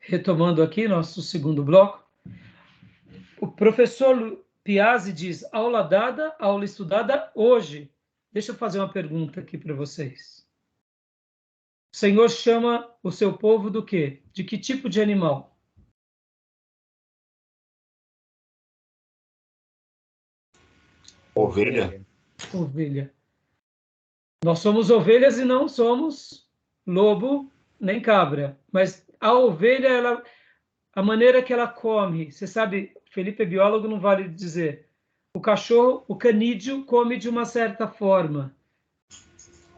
retomando aqui nosso segundo bloco, o professor Piazzi diz, aula dada, aula estudada hoje. Deixa eu fazer uma pergunta aqui para vocês. O Senhor chama o seu povo do quê? De que tipo de animal? Ovelha. Ovelha. Nós somos ovelhas e não somos lobo nem cabra. Mas a ovelha, ela, a maneira que ela come, você sabe, Felipe é biólogo, não vale dizer. O cachorro, o canídeo, come de uma certa forma.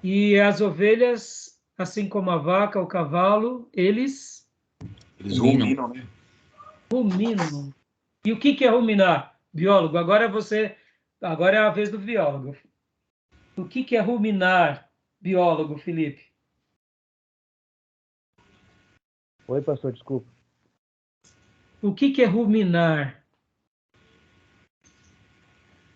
E as ovelhas, assim como a vaca, o cavalo, eles ruminam, né? Ruminam. E o que é ruminar? Biólogo, agora é a vez do biólogo. O que é ruminar, biólogo, Felipe? Oi, pastor, desculpa. O que é ruminar?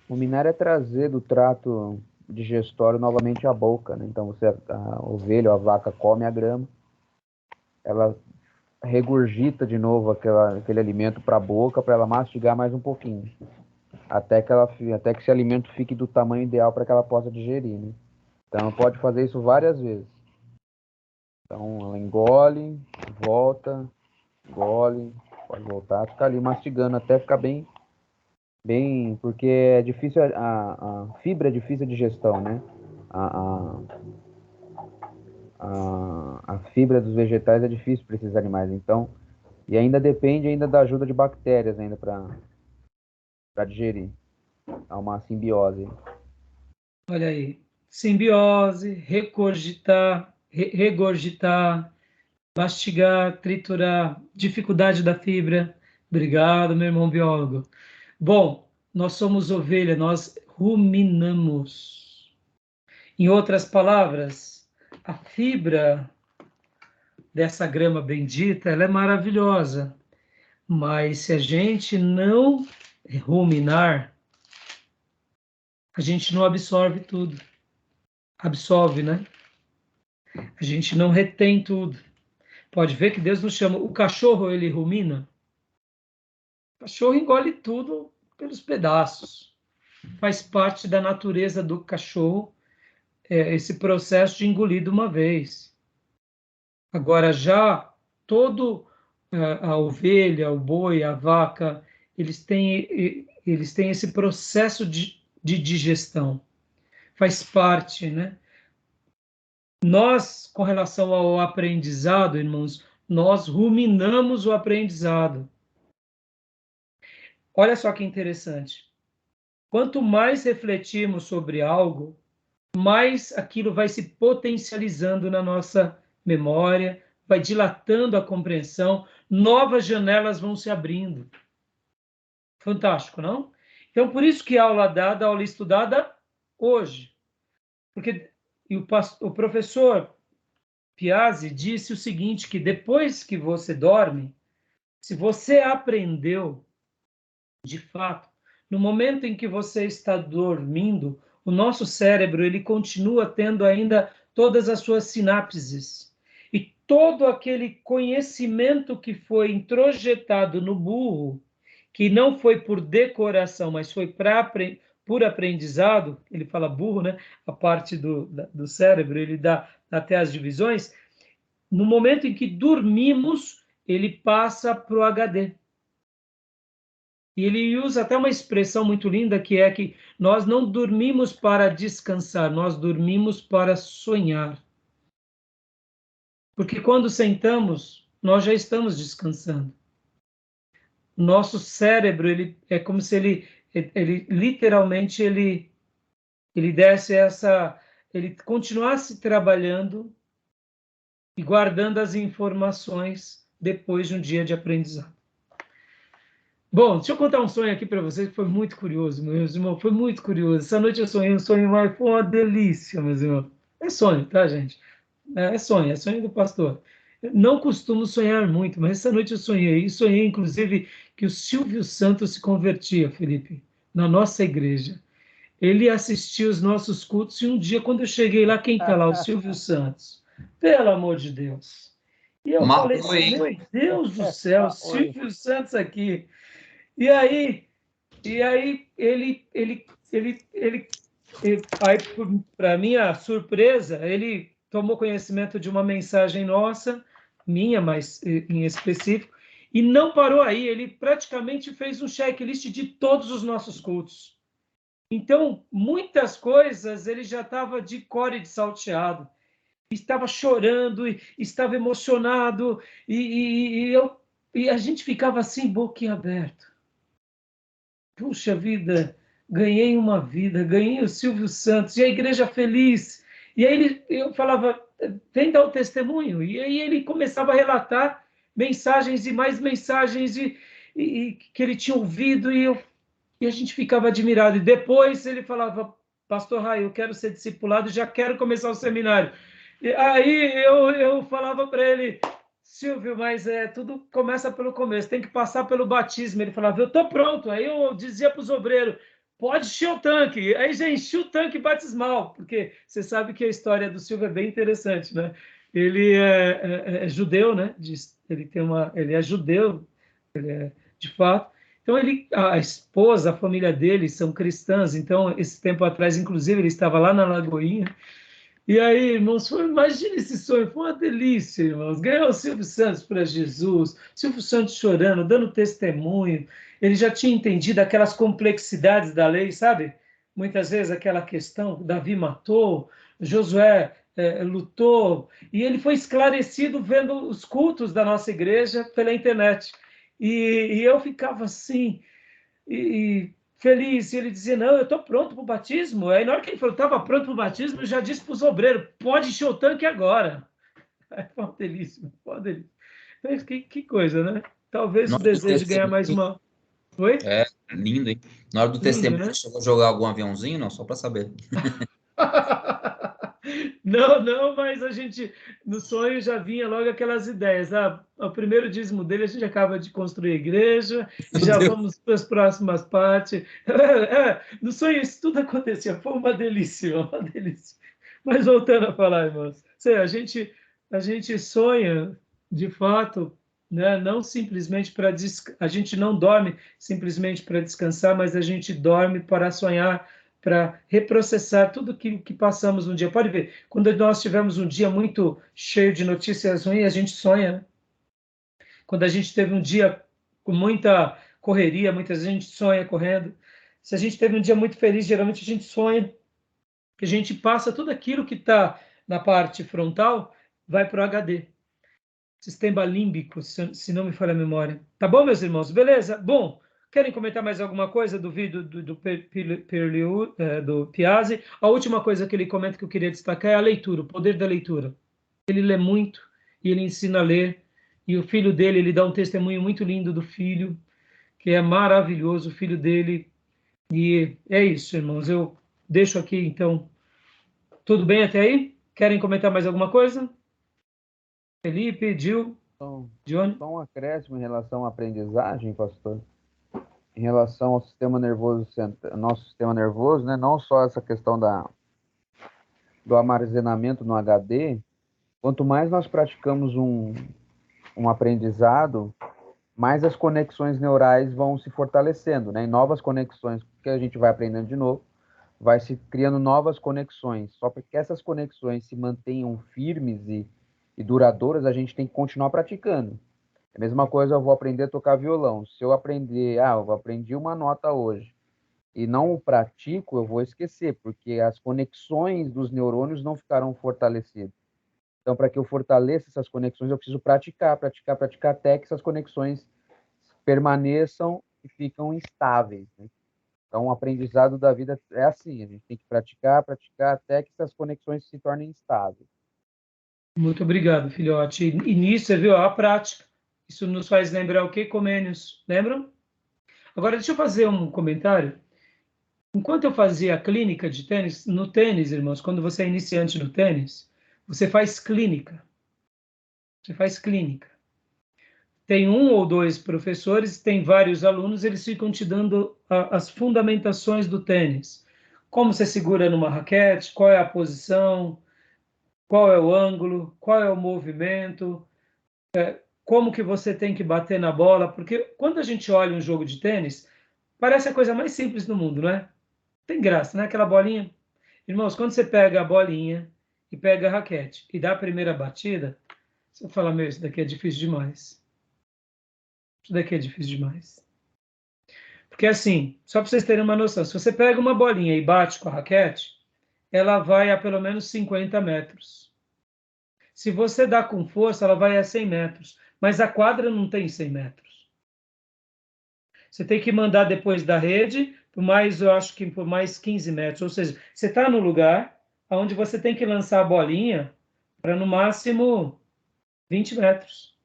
Ruminar é trazer do trato digestório novamente à boca, né? Então, a ovelha ou a vaca come a grama, ela regurgita de novo aquele alimento para a boca, para ela mastigar mais um pouquinho, até que esse alimento fique do tamanho ideal para que ela possa digerir, né? Então, ela pode fazer isso várias vezes. Então, ela engole, volta, engole, pode voltar, ficar ali mastigando até ficar bem, porque é difícil, a fibra é difícil de digestão, né? A fibra dos vegetais é difícil para esses animais, então, e ainda depende ainda da ajuda de bactérias ainda para digerir. Há uma simbiose. Olha aí, simbiose, regurgitar, mastigar, triturar, dificuldade da fibra. Obrigado, meu irmão biólogo. Bom, nós somos ovelha, nós ruminamos. Em outras palavras, a fibra dessa grama bendita, ela é maravilhosa, mas se a gente não ruminar, a gente não absorve tudo. Absorve, né? A gente não retém tudo. Pode ver que Deus nos chama. O cachorro, ele rumina. O cachorro engole tudo pelos pedaços. Faz parte da natureza do cachorro, esse processo de engolir de uma vez. Agora, já todo a ovelha, o boi, a vaca, eles têm esse processo de digestão. Faz parte, né? Nós, com relação ao aprendizado, irmãos, nós ruminamos o aprendizado. Olha só que interessante. Quanto mais refletimos sobre algo, mais aquilo vai se potencializando na nossa memória, vai dilatando a compreensão, novas janelas vão se abrindo. Fantástico, não? Então, por isso que aula dada, aula estudada hoje. Porque o professor Piazzi disse o seguinte, que depois que você dorme, se você aprendeu, de fato, no momento em que você está dormindo, o nosso cérebro ele continua tendo ainda todas as suas sinapses. E todo aquele conhecimento que foi introjetado no burro, que não foi por decoração, mas foi por aprendizado, ele fala burro, né? A parte do cérebro, ele dá até as divisões. No momento em que dormimos, ele passa para o HD. E ele usa até uma expressão muito linda, que é que nós não dormimos para descansar, nós dormimos para sonhar. Porque quando sentamos, nós já estamos descansando. Nosso cérebro, ele é como se ele literalmente, ele desse ele continuasse trabalhando e guardando as informações depois de um dia de aprendizado. Bom, deixa eu contar um sonho aqui para vocês que foi muito curioso, meus irmãos, foi muito curioso. Essa noite eu sonhei um sonho, mas foi uma delícia, meus irmãos. É sonho, tá, gente? É sonho do pastor. Eu não costumo sonhar muito, mas essa noite eu sonhei. E sonhei, inclusive, que o Silvio Santos se convertia, Felipe, na nossa igreja. Ele assistia os nossos cultos e um dia, quando eu cheguei lá, quem está lá? O Silvio Santos. Pelo amor de Deus. E eu falei assim, meu Deus do céu, Silvio Santos aqui. E aí aí, para minha surpresa, ele tomou conhecimento de uma mensagem nossa, minha, mas em específico, e não parou aí. Ele praticamente fez um checklist de todos os nossos cultos. Então, muitas coisas ele já estava de cor e de salteado, estava chorando, estava emocionado, e a gente ficava assim, boquiaberto. Puxa vida, ganhei uma vida, ganhei o Silvio Santos, e a igreja feliz. E aí eu falava, vem dar o testemunho. E aí ele começava a relatar mensagens e mais mensagens que ele tinha ouvido, e a gente ficava admirado. E depois ele falava, Pastor Rai, eu quero ser discipulado, já quero começar o seminário. E aí eu falava para ele, Silvio, mas tudo começa pelo começo, tem que passar pelo batismo. Ele falava, eu estou pronto. Aí eu dizia para os obreiros, pode encher o tanque. Aí já enchi o tanque batismal, porque você sabe que a história do Silvio é bem interessante, né? Ele é judeu, né? Ele é judeu, de fato. Então, a esposa, a família dele são cristãs. Então, esse tempo atrás, inclusive, ele estava lá na Lagoinha. E aí, irmãos, imagine esse sonho, foi uma delícia, irmãos. Ganhou o Silvio Santos para Jesus, Silvio Santos chorando, dando testemunho. Ele já tinha entendido aquelas complexidades da lei, sabe? Muitas vezes aquela questão, Davi matou, Josué lutou, e ele foi esclarecido vendo os cultos da nossa igreja pela internet. E eu ficava assim, feliz, e ele dizia, não, eu estou pronto para o batismo. Aí na hora que ele falou, estava pronto para o batismo, eu já disse para os obreiros, pode encher o tanque agora. Aí foi uma delícia, foi uma delícia. Mas que coisa, né? Talvez o desejo de ganhar mais uma... Oi? É, lindo, hein? Na hora do testemunho, né? Chegou a jogar algum aviãozinho? Não, só para saber. Não, mas a gente, no sonho já vinha logo aquelas ideias. O primeiro dízimo dele, a gente acaba de construir a igreja, e já vamos para as próximas partes. No sonho isso tudo acontecia, foi uma delícia, uma delícia. Mas voltando a falar, irmãos, a gente sonha, de fato, né, não simplesmente para a gente não dorme simplesmente para descansar, mas a gente dorme para sonhar, para reprocessar tudo que passamos um dia. Pode ver, quando nós tivemos um dia muito cheio de notícias ruins, a gente sonha, né? Quando a gente teve um dia com muita correria, muita gente sonha correndo. Se a gente teve um dia muito feliz, geralmente a gente sonha, que a gente passa tudo aquilo que está na parte frontal, vai para o HD. Sistema límbico, se não me falha a memória. Tá bom, meus irmãos? Beleza? Bom, querem comentar mais alguma coisa do vídeo do Piazzi? A última coisa que ele comenta que eu queria destacar é a leitura, o poder da leitura. Ele lê muito e ele ensina a ler. E o filho dele, ele dá um testemunho muito lindo do filho, que é maravilhoso, o filho dele. E é isso, irmãos. Eu deixo aqui, então. Tudo bem até aí? Querem comentar mais alguma coisa? Felipe, Gil, Johnny? Só um acréscimo em relação à aprendizagem, pastor. Em relação ao sistema nervoso, nosso sistema nervoso, né? Não só essa questão do armazenamento no HD, quanto mais nós praticamos um aprendizado, mais as conexões neurais vão se fortalecendo, né? E novas conexões, porque a gente vai aprendendo de novo, vai se criando novas conexões. Só para que essas conexões se mantenham firmes e duradouras, a gente tem que continuar praticando. É a mesma coisa, eu vou aprender a tocar violão. Se eu aprender, eu aprendi uma nota hoje e não o pratico, eu vou esquecer, porque as conexões dos neurônios não ficaram fortalecidas. Então, para que eu fortaleça essas conexões, eu preciso praticar até que essas conexões permaneçam e ficam estáveis, né? Então, o aprendizado da vida é assim, a gente tem que praticar até que essas conexões se tornem estáveis. Muito obrigado, filhote. E nisso, você viu a prática. Isso nos faz lembrar o que, Comênios? Lembram? Agora, deixa eu fazer um comentário. Enquanto eu fazia a clínica de tênis, no tênis, irmãos, quando você é iniciante no tênis, você faz clínica. Você faz clínica. Tem um ou dois professores, tem vários alunos, eles ficam te dando as fundamentações do tênis. Como você segura numa raquete, qual é a posição, qual é o ângulo, qual é o movimento, como que você tem que bater na bola, porque quando a gente olha um jogo de tênis, parece a coisa mais simples do mundo, não é? Tem graça, né? Aquela bolinha. Irmãos, quando você pega a bolinha e pega a raquete e dá a primeira batida, você fala, meu, isso daqui é difícil demais. Isso daqui é difícil demais. Porque assim, só para vocês terem uma noção, se você pega uma bolinha e bate com a raquete, ela vai a pelo menos 50 metros. Se você dá com força, ela vai a 100 metros. Mas a quadra não tem 100 metros. Você tem que mandar depois da rede, eu acho que por mais 15 metros. Ou seja, você está no lugar onde você tem que lançar a bolinha para no máximo 20 metros.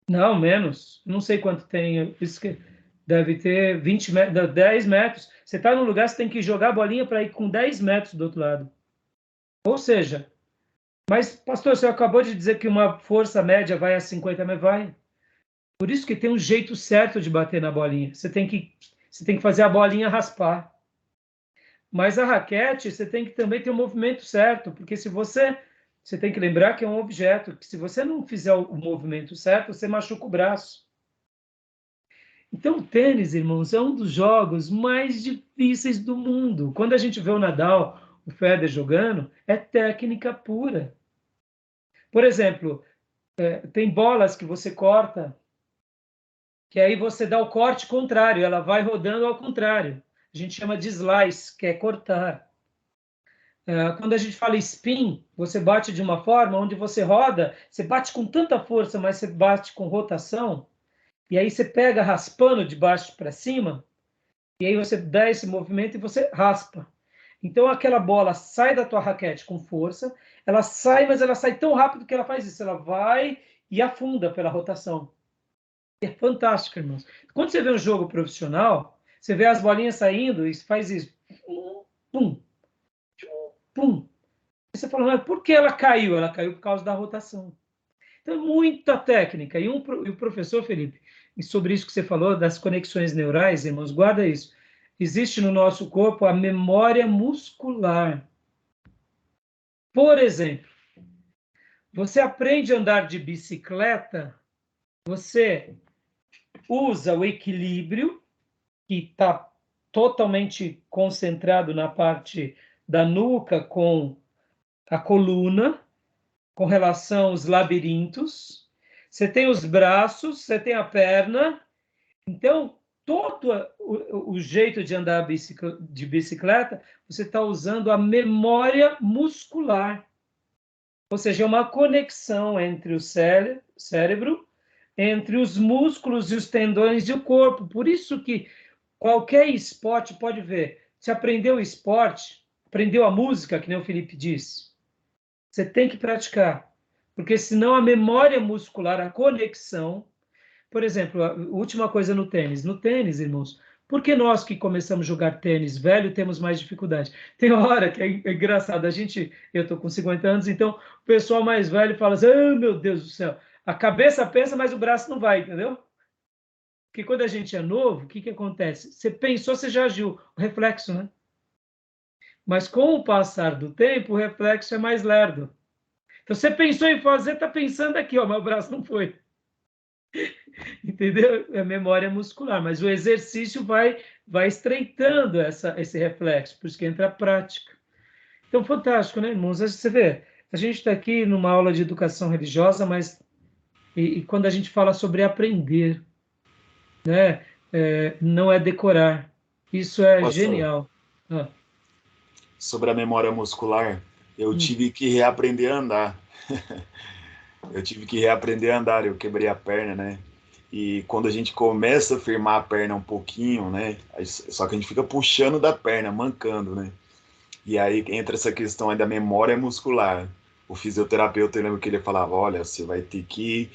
Não, menos. Não sei quanto tem. Isso que deve ter 20 metros, 10 metros. Você está no lugar, você tem que jogar a bolinha para ir com 10 metros do outro lado. Ou seja, mas, pastor, você acabou de dizer que uma força média vai a 50 metros. Vai. Por isso que tem um jeito certo de bater na bolinha. Você tem que fazer a bolinha raspar. Mas a raquete, você tem que também ter o movimento certo, porque se você tem que lembrar que é um objeto, que se você não fizer o movimento certo, você machuca o braço. Então, o tênis, irmãos, é um dos jogos mais difíceis do mundo. Quando a gente vê o Nadal, o Federer jogando, é técnica pura. Por exemplo, tem bolas que você corta, que aí você dá o corte contrário, ela vai rodando ao contrário. A gente chama de slice, que é cortar. Quando a gente fala spin, você bate de uma forma onde você roda, você bate com tanta força, mas você bate com rotação, e aí você pega raspando de baixo para cima, e aí você dá esse movimento e você raspa. Então aquela bola sai da tua raquete com força, ela sai, mas ela sai tão rápido que ela faz isso, ela vai e afunda pela rotação. É fantástico, irmãos. Quando você vê um jogo profissional, você vê as bolinhas saindo e faz isso. Pum, pum. E você fala, mas por que ela caiu? Ela caiu por causa da rotação. Então, muita técnica. E o professor, Felipe, e sobre isso que você falou, das conexões neurais, irmãos, guarda isso. Existe no nosso corpo a memória muscular. Por exemplo, você aprende a andar de bicicleta, você usa o equilíbrio, que está totalmente concentrado na parte da nuca com a coluna, com relação aos labirintos. Você tem os braços, você tem a perna. Então, todo o jeito de andar de bicicleta, você está usando a memória muscular. Ou seja, é uma conexão entre o cérebro, entre os músculos e os tendões do corpo. Por isso que qualquer esporte, pode ver, se aprendeu o esporte, aprendeu a música, que nem o Felipe disse, você tem que praticar, porque senão a memória muscular, a conexão, por exemplo, a última coisa no tênis. No tênis, irmãos, por que nós que começamos a jogar tênis velho temos mais dificuldade? Tem hora que é engraçado, eu estou com 50 anos, então o pessoal mais velho fala assim, oh, meu Deus do céu, a cabeça pensa, mas o braço não vai, entendeu? Porque quando a gente é novo, o que acontece? Você pensou, você já agiu, o reflexo, né? Mas com o passar do tempo, o reflexo é mais lerdo. Então, você pensou em fazer, está pensando aqui, ó, mas o braço não foi. Entendeu? É memória muscular, mas o exercício vai estreitando esse reflexo, por isso que entra a prática. Então, fantástico, né, irmãos? Você vê, a gente está aqui numa aula de educação religiosa, mas e quando a gente fala sobre aprender, né, não é decorar. Isso é genial. Sobre a memória muscular, eu tive que reaprender a andar. Eu quebrei a perna, né? E quando a gente começa a firmar a perna um pouquinho, né? Só que a gente fica puxando da perna, mancando, né? E aí entra essa questão aí da memória muscular. O fisioterapeuta, eu lembro que ele falava, olha, você vai ter que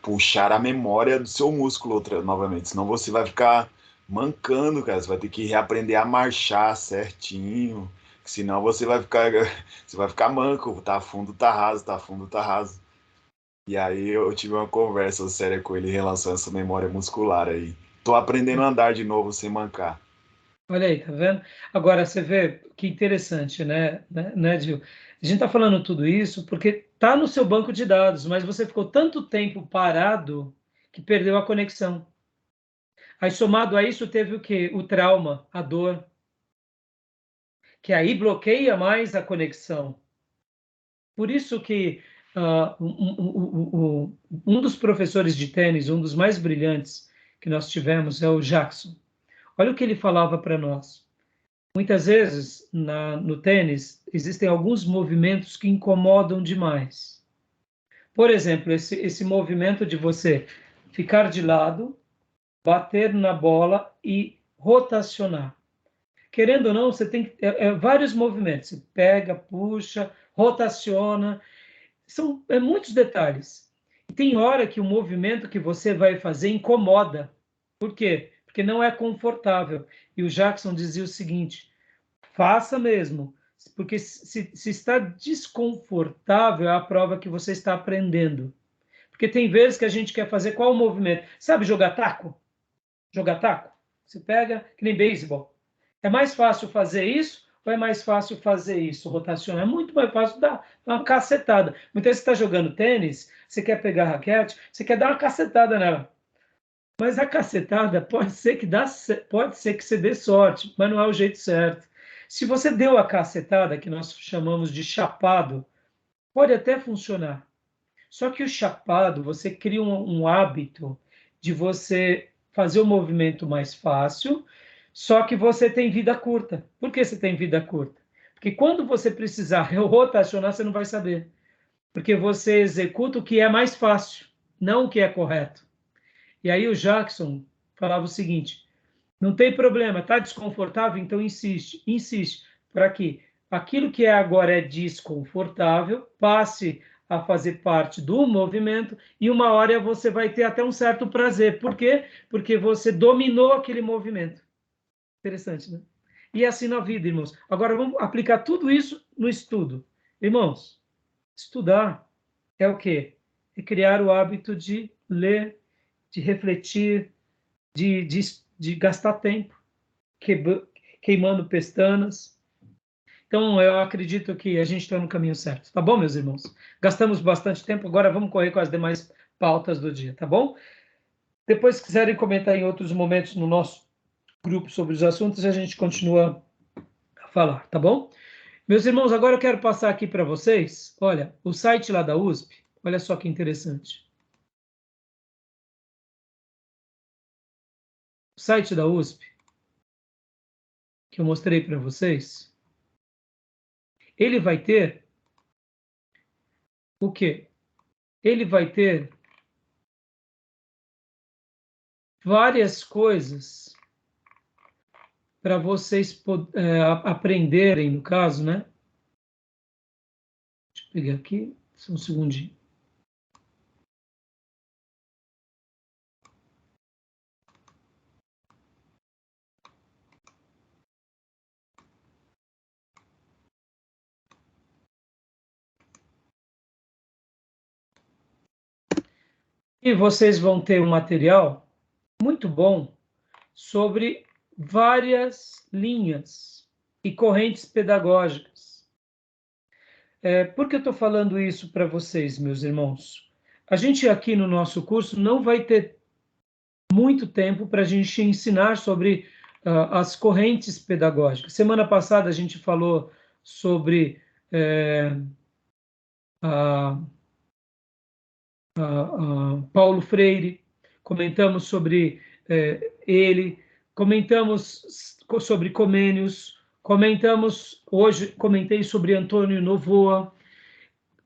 puxar a memória do seu músculo novamente, senão você vai ficar mancando, cara. Você vai ter que reaprender a marchar certinho, senão você vai ficar manco, tá fundo, tá raso, tá fundo, tá raso. E aí eu tive uma conversa séria com ele em relação a essa memória muscular aí. Tô aprendendo a andar de novo sem mancar. Olha aí, tá vendo? Agora, você vê que interessante, né, Gil? A gente está falando tudo isso porque está no seu banco de dados, mas você ficou tanto tempo parado que perdeu a conexão. Aí, somado a isso, teve o quê? O trauma, a dor, que aí bloqueia mais a conexão. Por isso que um dos professores de tênis, um dos mais brilhantes que nós tivemos, é o Jackson. Olha o que ele falava para nós. Muitas vezes, no tênis, existem alguns movimentos que incomodam demais. Por exemplo, esse movimento de você ficar de lado, bater na bola e rotacionar. Querendo ou não, você tem vários movimentos. Você pega, puxa, rotaciona. São muitos detalhes. E tem hora que o movimento que você vai fazer incomoda. Por quê? Porque não é confortável. E o Jackson dizia o seguinte: faça mesmo, porque se está desconfortável, é a prova que você está aprendendo. Porque tem vezes que a gente quer fazer qual o movimento? Sabe jogar taco? Jogar taco? Você pega, que nem beisebol. É mais fácil fazer isso ou é mais fácil fazer isso, rotacionar? É muito mais fácil dar uma cacetada. Muitas vezes você está jogando tênis, você quer pegar a raquete, você quer dar uma cacetada nela. Mas a cacetada pode ser que você dê sorte, mas não é o jeito certo. Se você deu a cacetada, que nós chamamos de chapado, pode até funcionar. Só que o chapado, você cria um hábito de você fazer o movimento mais fácil, só que você tem vida curta. Por que você tem vida curta? Porque quando você precisar rotacionar, você não vai saber. Porque você executa o que é mais fácil, não o que é correto. E aí o Jackson falava o seguinte: não tem problema, está desconfortável, então insiste, para que aquilo que agora é desconfortável passe a fazer parte do movimento e uma hora você vai ter até um certo prazer. Por quê? Porque você dominou aquele movimento. Interessante, né? E é assim na vida, irmãos. Agora vamos aplicar tudo isso no estudo. Irmãos, estudar é o quê? É criar o hábito de ler, de refletir, de gastar tempo, queimando pestanas. Então, eu acredito que a gente está no caminho certo. Tá bom, meus irmãos? Gastamos bastante tempo, agora vamos correr com as demais pautas do dia, tá bom? Depois, se quiserem comentar em outros momentos no nosso grupo sobre os assuntos, a gente continua a falar, tá bom? Meus irmãos, agora eu quero passar aqui para vocês, olha, o site lá da USP, olha só que interessante. O site da USP, que eu mostrei para vocês, ele vai ter o quê? Ele vai ter várias coisas para vocês aprenderem, no caso, né? Deixa eu pegar aqui, só um segundinho. E vocês vão ter um material muito bom sobre várias linhas e correntes pedagógicas. Por que eu estou falando isso para vocês, meus irmãos? A gente aqui no nosso curso não vai ter muito tempo para a gente ensinar sobre as correntes pedagógicas. Semana passada a gente falou sobre Paulo Freire, comentamos sobre ele, comentamos sobre Comênios, comentei sobre Antônio Novoa.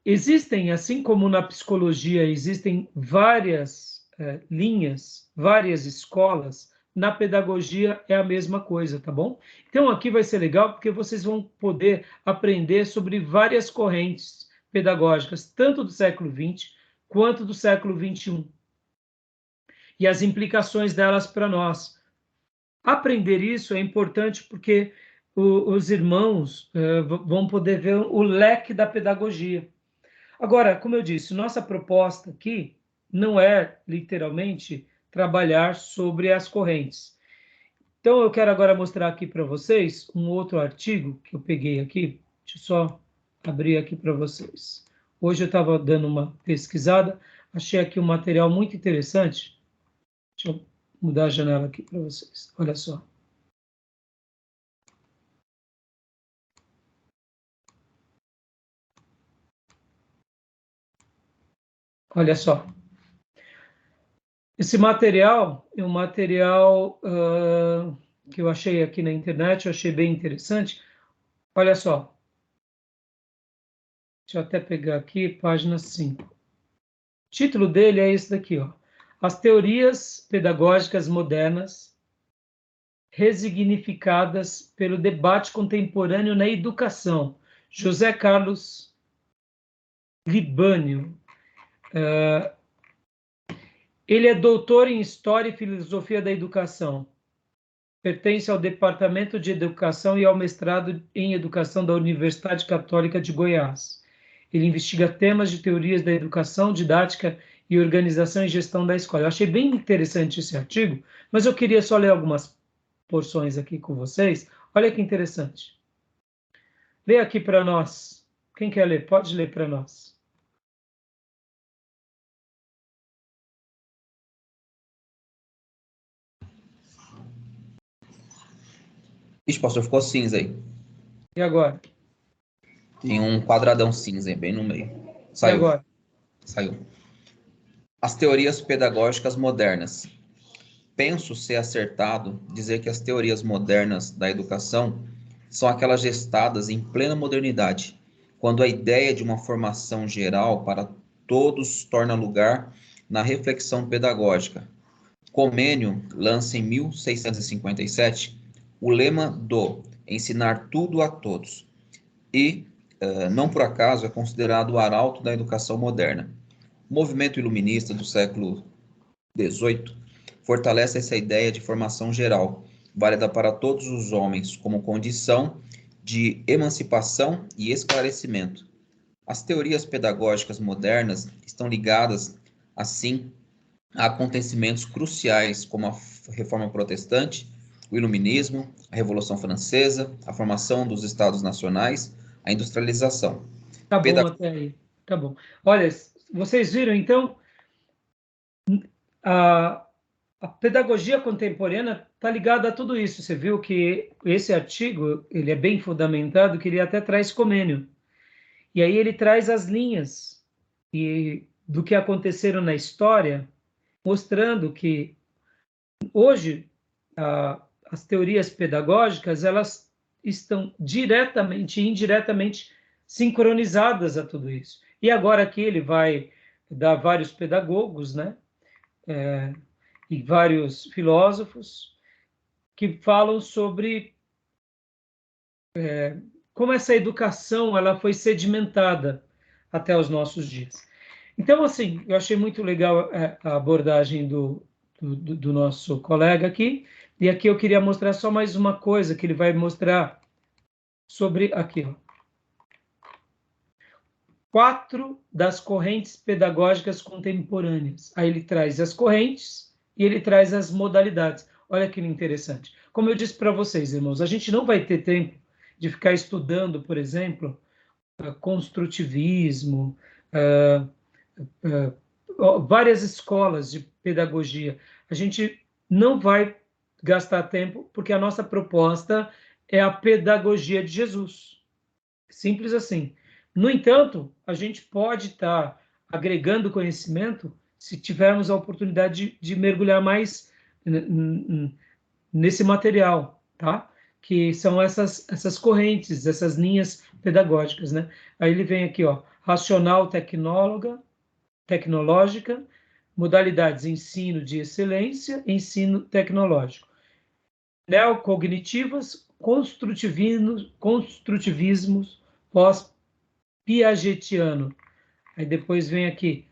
Existem, assim como na psicologia, existem várias linhas, várias escolas, na pedagogia é a mesma coisa, tá bom? Então aqui vai ser legal porque vocês vão poder aprender sobre várias correntes pedagógicas, tanto do século XX quanto do século XXI. E as implicações delas para nós. Aprender isso é importante porque os irmãos vão poder ver o leque da pedagogia. Agora, como eu disse, nossa proposta aqui não é literalmente trabalhar sobre as correntes. Então, eu quero agora mostrar aqui para vocês um outro artigo que eu peguei aqui. Deixa eu só abrir aqui para vocês. Hoje eu estava dando uma pesquisada, achei aqui um material muito interessante. Deixa eu mudar a janela aqui para vocês. Olha só. Olha só. Esse material é um material que eu achei aqui na internet, eu achei bem interessante. Olha só. Deixa eu até pegar aqui, página 5. O título dele é esse daqui, ó. As teorias pedagógicas modernas resignificadas pelo debate contemporâneo na educação. José Carlos Libânio. Ele é doutor em História e Filosofia da Educação. Pertence ao Departamento de Educação e ao mestrado em Educação da Universidade Católica de Goiás. Ele investiga temas de teorias da educação, didática e organização e gestão da escola. Eu achei bem interessante esse artigo, mas eu queria só ler algumas porções aqui com vocês. Olha que interessante. Lê aqui para nós. Quem quer ler? Pode ler para nós. Ixi, pastor, ficou cinza aí. E agora? Tem um quadradão cinza aí, bem no meio. Saiu. E agora? Saiu. As teorias pedagógicas modernas. Penso ser acertado dizer que as teorias modernas da educação são aquelas gestadas em plena modernidade, quando a ideia de uma formação geral para todos torna lugar na reflexão pedagógica. Comênio lança em 1657 o lema do ensinar tudo a todos e, não por acaso, é considerado o arauto da educação moderna. O movimento iluminista do século XVIII fortalece essa ideia de formação geral, válida para todos os homens, como condição de emancipação e esclarecimento. As teorias pedagógicas modernas estão ligadas, assim, a acontecimentos cruciais como a Reforma Protestante, o Iluminismo, a Revolução Francesa, a formação dos Estados Nacionais, a industrialização. Tá bom até aí. Tá bom. Olha, vocês viram, então, a pedagogia contemporânea está ligada a tudo isso. Você viu que esse artigo ele é bem fundamentado, que ele até traz Comênio. E aí ele traz as linhas do que aconteceram na história, mostrando que hoje as teorias pedagógicas elas estão diretamente e indiretamente sincronizadas a tudo isso. E agora aqui ele vai dar vários pedagogos, né? E vários filósofos que falam sobre como essa educação ela foi sedimentada até os nossos dias. Então, assim, eu achei muito legal a abordagem do nosso colega aqui, e aqui eu queria mostrar só mais uma coisa que ele vai mostrar sobre aqui, ó. 4 das correntes pedagógicas contemporâneas. Aí ele traz as correntes e ele traz as modalidades. Olha que interessante. Como eu disse para vocês, irmãos, a gente não vai ter tempo de ficar estudando, por exemplo, construtivismo, várias escolas de pedagogia. A gente não vai gastar tempo porque a nossa proposta é a pedagogia de Jesus. Simples assim. No entanto, a gente pode estar agregando conhecimento se tivermos a oportunidade de mergulhar mais nesse material, tá? Que são essas correntes, essas linhas pedagógicas, né? Aí ele vem aqui, ó, racional tecnológica, modalidades ensino de excelência, ensino tecnológico. Neocognitivas, construtivismos pós-piagetiano. Aí depois vem aqui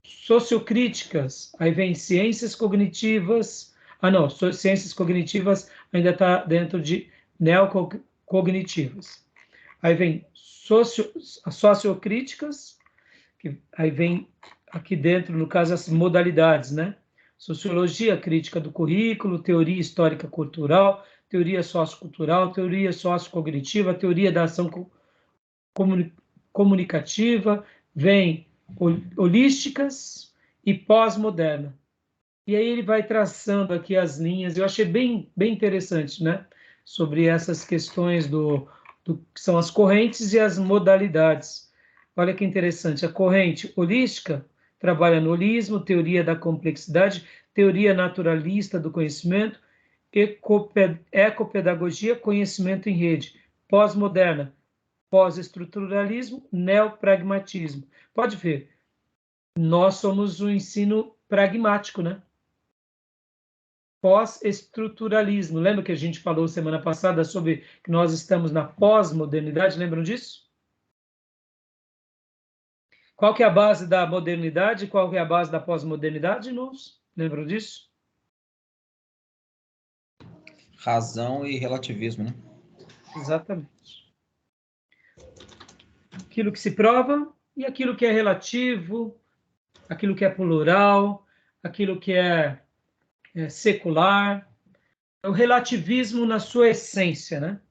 sociocríticas, aí vem ciências cognitivas. Não, ciências cognitivas ainda está dentro de neocognitivas. Aí vem sociocríticas, que aí vem aqui dentro, no caso, as modalidades, né? Sociologia crítica do currículo, teoria histórica cultural, teoria sociocultural, teoria sociocognitiva, teoria da ação comunicativa, vem holísticas e pós-moderna. E aí ele vai traçando aqui as linhas. Eu achei bem interessante, né? Sobre essas questões que são as correntes e as modalidades. Olha que interessante. A corrente holística trabalha no holismo, teoria da complexidade, teoria naturalista do conhecimento, ecopedagogia, conhecimento em rede. Pós-moderna, pós-estruturalismo, neopragmatismo. Pode ver, nós somos um ensino pragmático, né? Pós-estruturalismo. Lembra que a gente falou semana passada sobre que nós estamos na pós-modernidade? Lembram disso? Qual que é a base da modernidade? Qual que é a base da pós-modernidade, irmãos? Lembram disso? Razão e relativismo, né? Exatamente. Aquilo que se prova e aquilo que é relativo, aquilo que é plural, aquilo que é secular. É o relativismo na sua essência, né?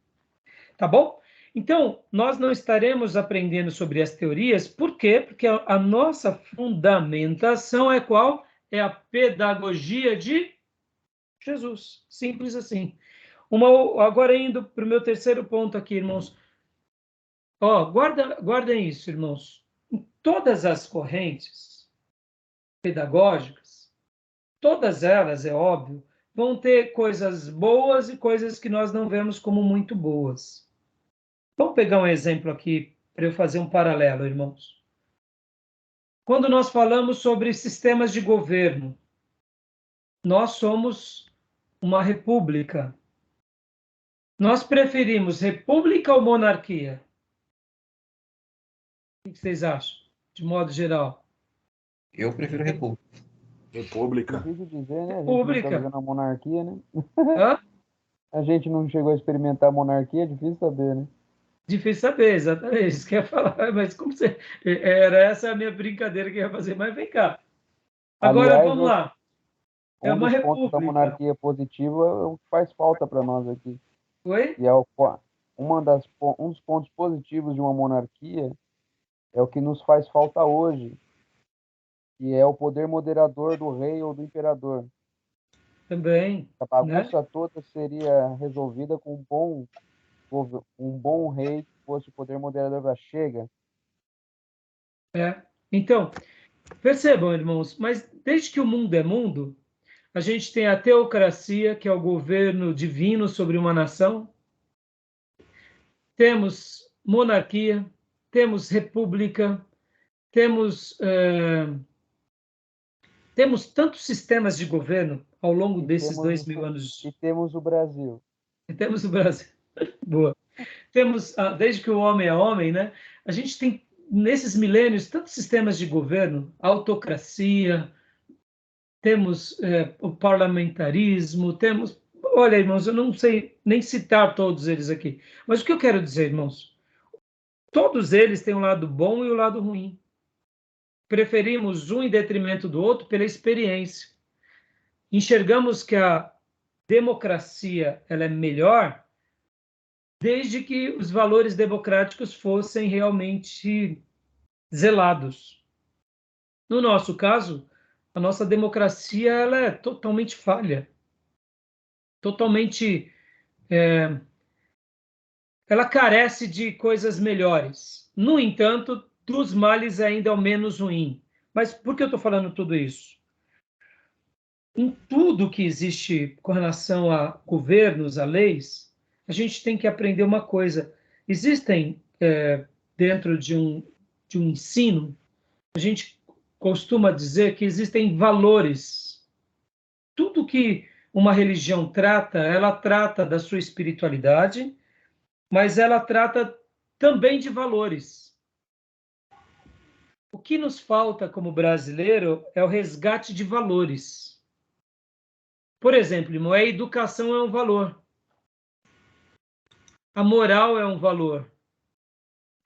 Tá bom? Então, nós não estaremos aprendendo sobre as teorias, por quê? Porque a nossa fundamentação é qual? É a pedagogia de Jesus. Simples assim. Agora indo para o meu terceiro ponto aqui, irmãos. Guardem isso, irmãos. Em todas as correntes pedagógicas, todas elas, é óbvio, vão ter coisas boas e coisas que nós não vemos como muito boas. Vamos pegar um exemplo aqui para eu fazer um paralelo, irmãos. Quando nós falamos sobre sistemas de governo, nós somos uma república. Nós preferimos república ou monarquia? O que vocês acham, de modo geral? Eu prefiro república. República. Difícil dizer, né? A gente não República. tá vivendo a monarquia, né? Hã? A gente não chegou a experimentar a monarquia, é difícil saber, né? Difícil saber, exatamente. Isso que eu ia falar, mas como você. Era essa a minha brincadeira que eu ia fazer, mas vem cá. Agora Aliás, vamos lá. É um uma dos pontos da república. monarquia positiva é o que faz falta para nós aqui. Oi? E é um dos pontos positivos de uma monarquia é o que nos faz falta hoje, que é o poder moderador do rei ou do imperador. Também. A bagunça toda seria resolvida com um bom rei que fosse o poder moderador da chega. Então, percebam, irmãos, mas desde que o mundo é mundo, a gente tem a teocracia, que é o governo divino sobre uma nação, temos monarquia, temos república, temos tantos sistemas de governo ao longo desses 2000 anos. E temos o Brasil. E temos o Brasil. Boa. Temos, desde que o homem é homem, né? A gente tem, nesses milênios, tantos sistemas de governo, autocracia, temos o parlamentarismo, temos... Olha, irmãos, eu não sei nem citar todos eles aqui, mas o que eu quero dizer, irmãos? Todos eles têm um lado bom e um lado ruim. Preferimos um em detrimento do outro pela experiência. Enxergamos que a democracia ela é melhor desde que os valores democráticos fossem realmente zelados. No nosso caso, a nossa democracia ela é totalmente falha, totalmente, ela carece de coisas melhores. No entanto, dos males ainda é o menos ruim. Mas por que eu estou falando tudo isso? Em tudo que existe com relação a governos, a leis, a gente tem que aprender uma coisa. Existem, dentro de um ensino, a gente costuma dizer que existem valores. Tudo que uma religião trata, ela trata da sua espiritualidade, mas ela trata também de valores. O que nos falta como brasileiro é o resgate de valores. Por exemplo, a educação é um valor. A moral é um valor.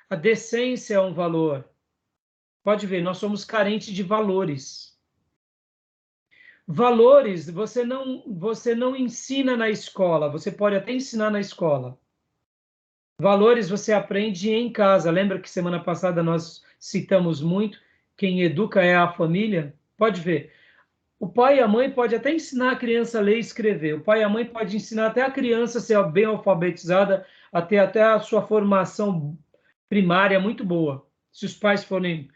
A decência é um valor. Pode ver, nós somos carentes de valores. Valores você não ensina na escola, você pode até ensinar na escola. Valores você aprende em casa. Lembra que semana passada nós citamos muito, quem educa é a família? Pode ver. O pai e a mãe pode até ensinar a criança a ler e escrever. O pai e a mãe pode ensinar até a criança a ser bem alfabetizada, a ter até a sua formação primária muito boa. Se os pais forem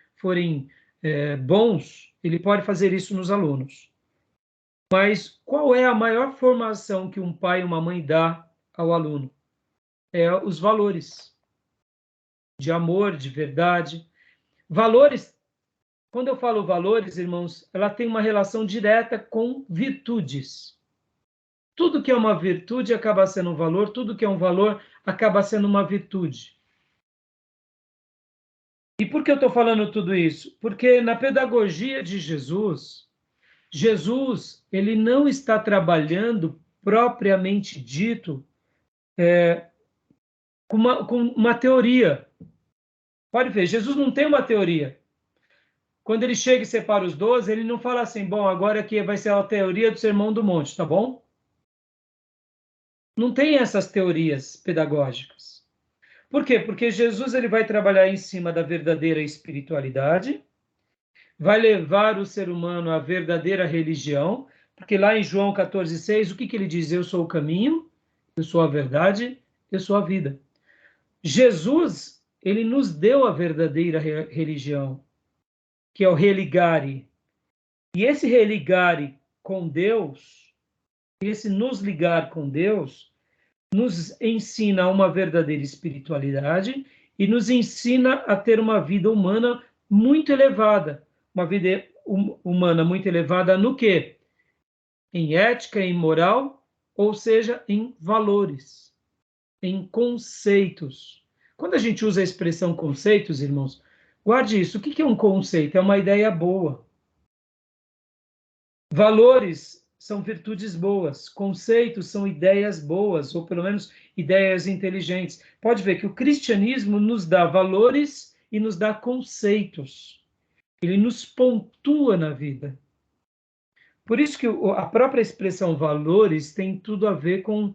bons, ele pode fazer isso nos alunos. Mas qual é a maior formação que um pai e uma mãe dá ao aluno? É os valores de amor, de verdade. Valores, quando eu falo valores, irmãos, ela tem uma relação direta com virtudes. Tudo que é uma virtude acaba sendo um valor, tudo que é um valor acaba sendo uma virtude. E por que eu estou falando tudo isso? Porque na pedagogia de Jesus, ele não está trabalhando propriamente dito com uma teoria. Pode ver, Jesus não tem uma teoria. Quando ele chega e separa os 12, ele não fala assim, bom, agora aqui vai ser a teoria do Sermão do Monte, tá bom? Não tem essas teorias pedagógicas. Por quê? Porque Jesus ele vai trabalhar em cima da verdadeira espiritualidade, vai levar o ser humano à verdadeira religião, porque lá em João 14,6, o que ele diz? Eu sou o caminho, eu sou a verdade, eu sou a vida. Jesus, ele nos deu a verdadeira religião, que é o religare. E esse religare com Deus, esse nos ligar com Deus, nos ensina uma verdadeira espiritualidade e nos ensina a ter uma vida humana muito elevada. Uma vida humana muito elevada no quê? Em ética, em moral, ou seja, em valores, em conceitos. Quando a gente usa a expressão conceitos, irmãos, guarde isso. O que é um conceito? É uma ideia boa. Valores são virtudes boas, conceitos são ideias boas, ou pelo menos ideias inteligentes. Pode ver que o cristianismo nos dá valores e nos dá conceitos. Ele nos pontua na vida. Por isso que a própria expressão valores tem tudo a ver com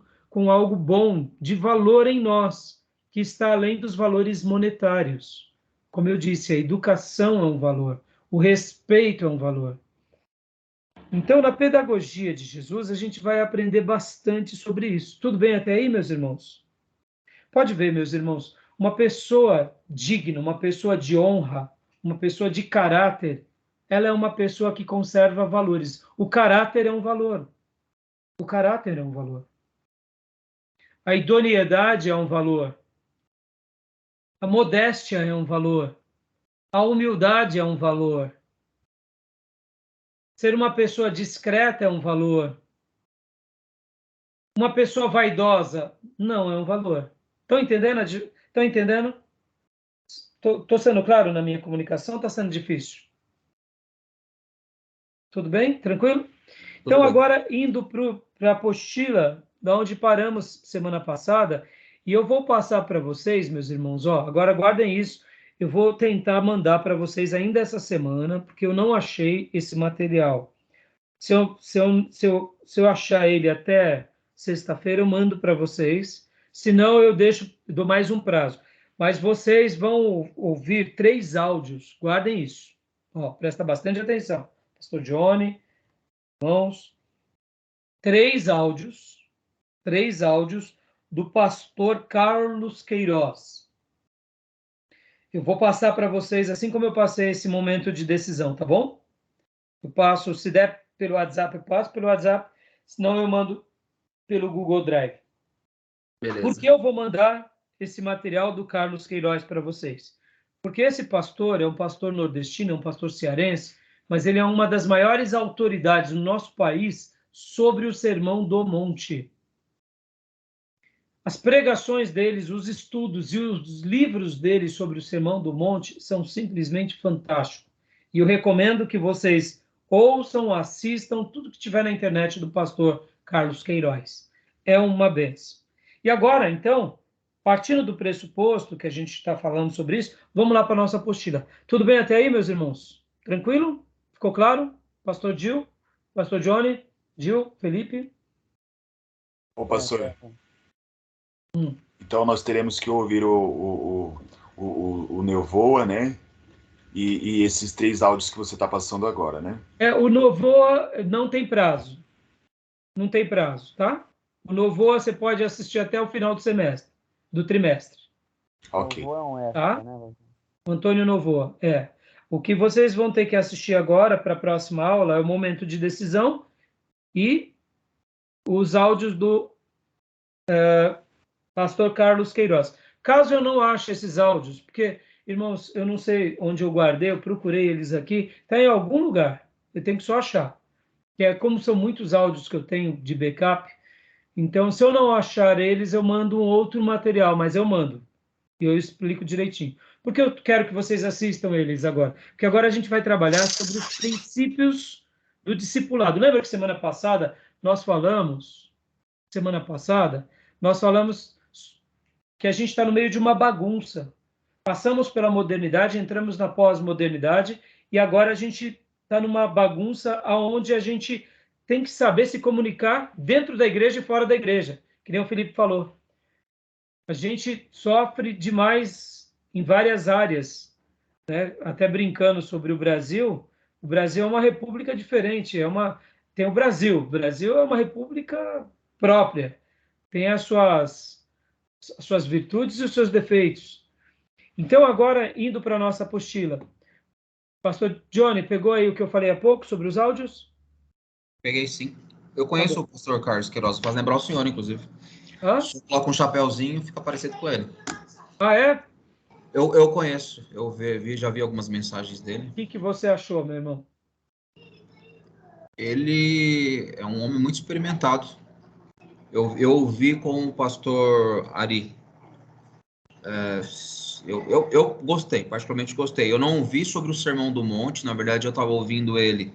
algo bom, de valor em nós, que está além dos valores monetários. Como eu disse, a educação é um valor, o respeito é um valor. Então, na pedagogia de Jesus, a gente vai aprender bastante sobre isso. Tudo bem até aí, meus irmãos? Pode ver, meus irmãos, uma pessoa digna, uma pessoa de honra, uma pessoa de caráter, ela é uma pessoa que conserva valores. O caráter é um valor. O caráter é um valor. A idoneidade é um valor. A modéstia é um valor. A humildade é um valor. Ser uma pessoa discreta é um valor. Uma pessoa vaidosa não é um valor. Estão entendendo? Estão entendendo? Estou sendo claro na minha comunicação ou está sendo difícil? Tudo bem? Tranquilo? Então, agora, indo para a apostila, da onde paramos semana passada, e eu vou passar para vocês, meus irmãos, agora guardem isso, eu vou tentar mandar para vocês ainda essa semana, porque eu não achei esse material. Se eu achar ele até sexta-feira, eu mando para vocês, senão eu dou mais um prazo. Mas vocês vão ouvir 3 áudios, guardem isso. Presta bastante atenção. Pastor Johnny, irmãos, 3 áudios do pastor Carlos Queiroz. Eu vou passar para vocês, assim como eu passei esse momento de decisão, tá bom? Eu passo, se der pelo WhatsApp, eu passo pelo WhatsApp, senão eu mando pelo Google Drive. Beleza. Por que eu vou mandar esse material do Carlos Queiroz para vocês? Porque esse pastor é um pastor nordestino, é um pastor cearense, mas ele é uma das maiores autoridades no nosso país sobre o Sermão do Monte. As pregações deles, os estudos e os livros deles sobre o Sermão do Monte são simplesmente fantásticos. E eu recomendo que vocês ouçam, assistam tudo que tiver na internet do pastor Carlos Queiroz. É uma benção. E agora, então, partindo do pressuposto que a gente está falando sobre isso, vamos lá para a nossa apostila. Tudo bem até aí, meus irmãos? Tranquilo? Ficou claro? Pastor Gil? Pastor Johnny? Gil? Felipe? Ô, pastor. Então nós teremos que ouvir o Nevoa, né? E esses 3 áudios que você está passando agora, né? O Novoa não tem prazo. Não tem prazo, tá? O Novoa você pode assistir até o final do semestre, do trimestre. Ok. Novoa é um extra, Tá? né? O Antônio Novoa, O que vocês vão ter que assistir agora para a próxima aula é o momento de decisão e os áudios do pastor Carlos Queiroz. Caso eu não ache esses áudios, porque, irmãos, eu não sei onde eu guardei, eu procurei eles aqui, está em algum lugar, eu tenho que só achar. Que é como são muitos áudios que eu tenho de backup, então se eu não achar eles, eu mando um outro material, mas eu mando. E eu explico direitinho. Porque eu quero que vocês assistam eles agora. Porque agora a gente vai trabalhar sobre os princípios do discipulado. Lembra que semana passada nós falamos que a gente está no meio de uma bagunça. Passamos pela modernidade, entramos na pós-modernidade e agora a gente está numa bagunça onde a gente tem que saber se comunicar dentro da igreja e fora da igreja, que nem o Felipe falou. A gente sofre demais em várias áreas, né? Até brincando sobre o Brasil é uma república diferente, tem o Brasil é uma república própria, tem as suas virtudes e os seus defeitos. Então, agora, indo para a nossa apostila, pastor Johnny, pegou aí o que eu falei há pouco sobre os áudios? Peguei sim. Eu conheço o pastor Carlos Queiroz, faz lembrar o senhor, inclusive. Hã? Só coloca um chapéuzinho, fica parecido com ele. Ah, é? Eu conheço, já vi algumas mensagens dele. O que você achou, meu irmão? Ele é um homem muito experimentado. Eu vi com o pastor Ari. Eu gostei, particularmente gostei. Eu não vi sobre o Sermão do Monte, na verdade eu estava ouvindo ele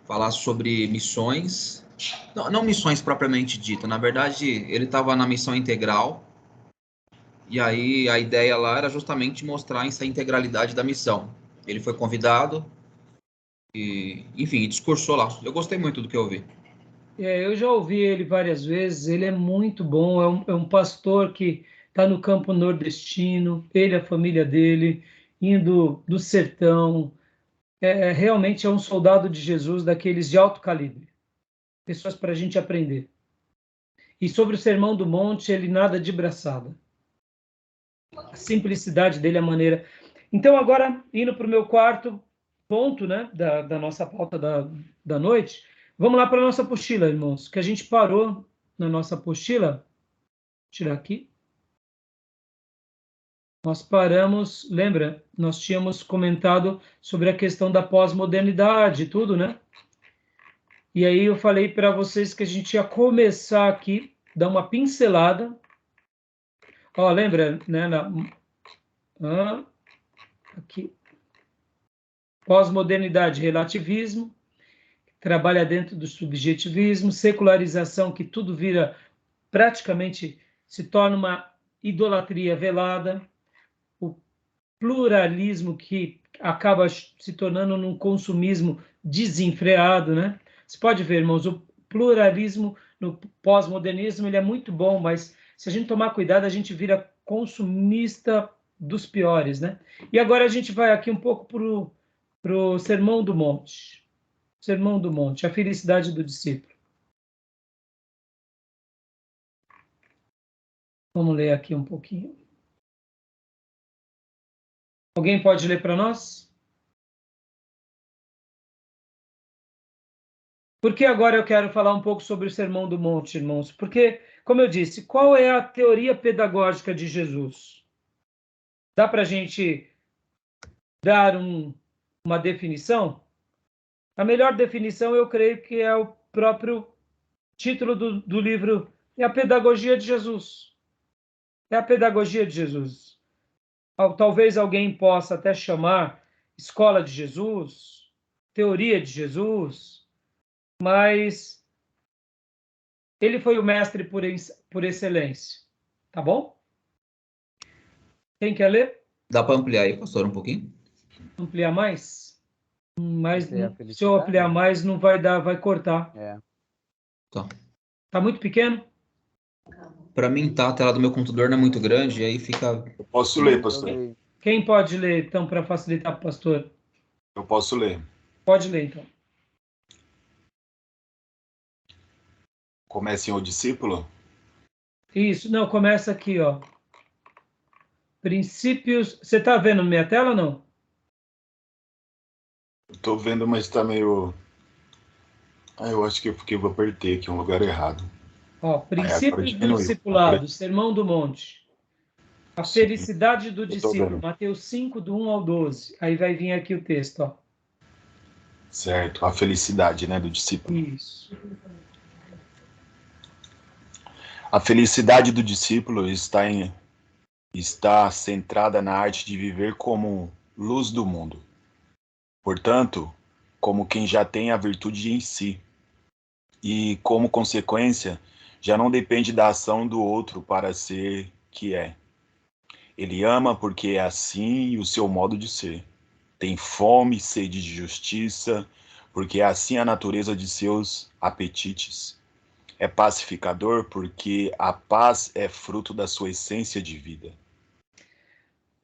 falar sobre missões. Não missões propriamente dita, na verdade ele estava na missão integral. E aí a ideia lá era justamente mostrar essa integralidade da missão. Ele foi convidado e, enfim, discursou lá. Eu gostei muito do que eu vi. Eu já ouvi ele várias vezes, ele é muito bom, é um pastor que está no campo nordestino, ele e a família dele, indo do sertão, realmente é um soldado de Jesus daqueles de alto calibre, pessoas para a gente aprender. E sobre o Sermão do Monte, ele nada de braçada. A simplicidade dele, a maneira. Então, agora, indo para o meu quarto ponto, né, da nossa pauta da noite, vamos lá para a nossa apostila, irmãos, que a gente parou na nossa apostila. Vou tirar aqui. Nós paramos, lembra? Nós tínhamos comentado sobre a questão da pós-modernidade e tudo, né? E aí eu falei para vocês que a gente ia começar aqui, dar uma pincelada. Ó, lembra, né? Aqui. Pós-modernidade, relativismo, trabalha dentro do subjetivismo, secularização, que tudo vira, praticamente se torna uma idolatria velada, o pluralismo que acaba se tornando um consumismo desenfreado, né? Você pode ver, irmãos, o pluralismo no pós-modernismo ele é muito bom, mas se a gente tomar cuidado, a gente vira consumista dos piores, né? E agora a gente vai aqui um pouco para o Sermão do Monte. Sermão do Monte, a felicidade do discípulo. Vamos ler aqui um pouquinho. Alguém pode ler para nós? Por que agora eu quero falar um pouco sobre o Sermão do Monte, irmãos? Porque, como eu disse, qual é a teoria pedagógica de Jesus? Dá para a gente dar uma definição? A melhor definição, eu creio que é o próprio título do livro, é a pedagogia de Jesus. É a pedagogia de Jesus. Talvez alguém possa até chamar escola de Jesus, teoria de Jesus, mas ele foi o mestre por excelência. Tá bom? Quem quer ler? Dá para ampliar aí, pastor, um pouquinho? Ampliar mais? Mas se eu felicidade? ampliar mais, não vai dar, vai cortar. É. Tá. Tá muito pequeno? Para mim tá, a tela do meu computador não é muito grande, e aí fica... Eu posso ler, pastor. Quem pode ler, então, para facilitar para o pastor? Eu posso ler. Pode ler, então. Comece em O Discípulo. Isso, não, começa aqui, ó. Princípios... Você está vendo minha tela ou não? Estou vendo, mas está meio... eu acho que é porque eu apertei aqui um lugar errado. Ó, princípios do discipulado, Sermão do Monte. A felicidade do discípulo, Mateus 5, do 1 ao 12. Aí vai vir aqui o texto, ó. Certo, a felicidade, né, do discípulo. Isso. A felicidade do discípulo está centrada na arte de viver como luz do mundo. Portanto, como quem já tem a virtude em si. E, como consequência, já não depende da ação do outro para ser que é. Ele ama porque é assim o seu modo de ser. Tem fome e sede de justiça, porque é assim a natureza de seus apetites. É pacificador porque a paz é fruto da sua essência de vida.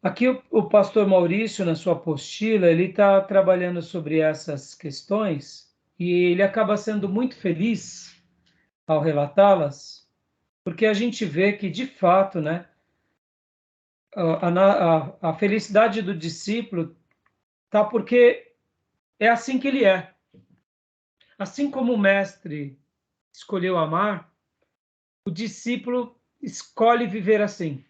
Aqui o pastor Maurício, na sua apostila, ele está trabalhando sobre essas questões e ele acaba sendo muito feliz ao relatá-las, porque a gente vê que, de fato, né, a felicidade do discípulo está porque é assim que ele é. Assim como o mestre escolheu amar, o discípulo escolhe viver assim.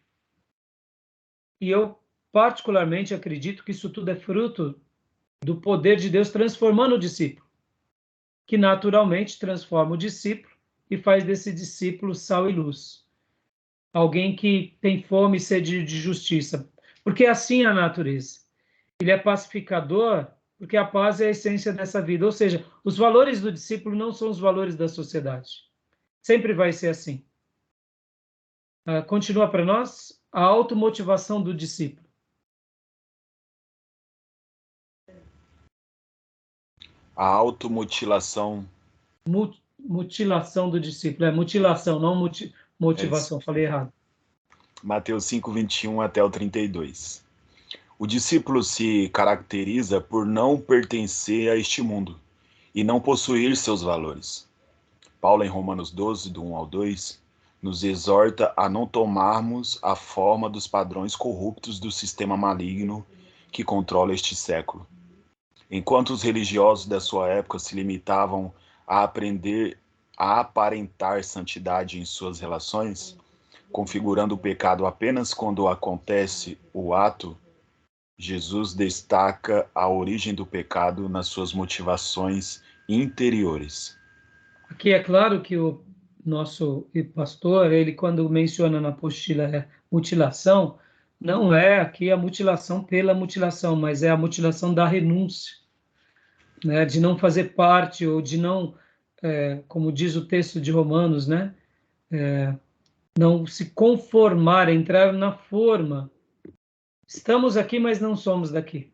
E eu, particularmente, acredito que isso tudo é fruto do poder de Deus transformando o discípulo, que naturalmente transforma o discípulo e faz desse discípulo sal e luz. Alguém que tem fome e sede de justiça. Porque assim é a natureza. Ele é pacificador, porque a paz é a essência dessa vida. Ou seja, os valores do discípulo não são os valores da sociedade. Sempre vai ser assim. Continua para nós a automotivação do discípulo. A automutilação. Mutilação do discípulo. É mutilação, não motivação. Falei errado. Mateus 5, 21 até o 32. O discípulo se caracteriza por não pertencer a este mundo e não possuir seus valores. Paulo, em Romanos 12, do 1 ao 2, nos exorta a não tomarmos a forma dos padrões corruptos do sistema maligno que controla este século. Enquanto os religiosos da sua época se limitavam a aprender a aparentar santidade em suas relações, configurando o pecado apenas quando acontece o ato, Jesus destaca a origem do pecado nas suas motivações interiores. Aqui é claro que o nosso pastor, ele quando menciona na apostila mutilação, não é aqui a mutilação pela mutilação, mas é a mutilação da renúncia, né, de não fazer parte ou de não, como diz o texto de Romanos, né, não se conformar, entrar na forma. Estamos aqui, mas não somos daqui.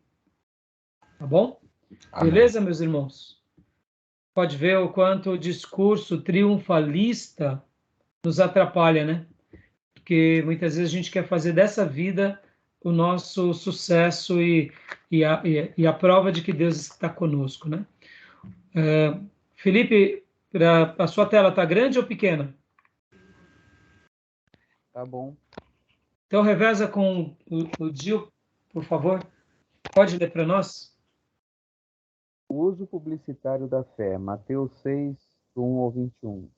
Tá bom? Amém. Beleza, meus irmãos? Pode ver o quanto o discurso triunfalista nos atrapalha, né? Porque muitas vezes a gente quer fazer dessa vida o nosso sucesso e a prova de que Deus está conosco, né? Felipe, a sua tela está grande ou pequena? Tá bom. Então reveza com o Gil, por favor. Pode ler para nós? O uso publicitário da fé, Mateus 6, do 1 ao 21.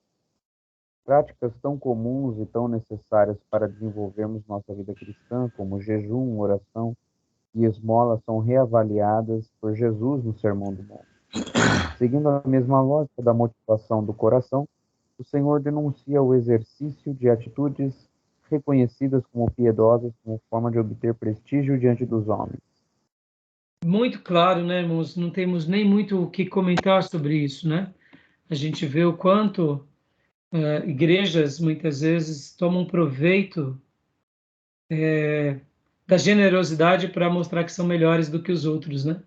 Práticas tão comuns e tão necessárias para desenvolvermos nossa vida cristã, como jejum, oração e esmola, são reavaliadas por Jesus no Sermão do Monte. Seguindo a mesma lógica da motivação do coração, o Senhor denuncia o exercício de atitudes reconhecidas como piedosas como forma de obter prestígio diante dos homens. Muito claro, né, irmãos? Não temos nem muito o que comentar sobre isso, né? A gente vê o quanto igrejas, muitas vezes, tomam proveito da generosidade para mostrar que são melhores do que os outros, né?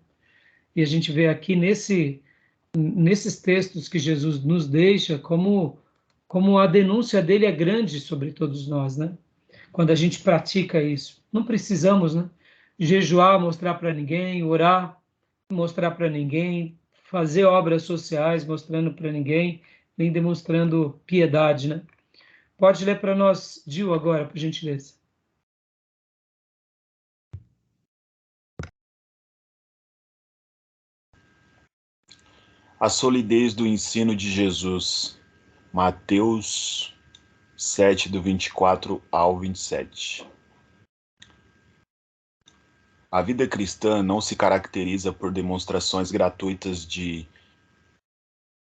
E a gente vê aqui nesses textos que Jesus nos deixa como como a denúncia dele é grande sobre todos nós, né? Quando a gente pratica isso. Não precisamos, né? Jejuar, mostrar para ninguém, orar, mostrar para ninguém, fazer obras sociais, mostrando para ninguém, nem demonstrando piedade, né? Pode ler para nós, Gil, agora, por gentileza. A solidez do ensino de Jesus. Mateus 7, do 24 ao 27. A vida cristã não se caracteriza por demonstrações gratuitas de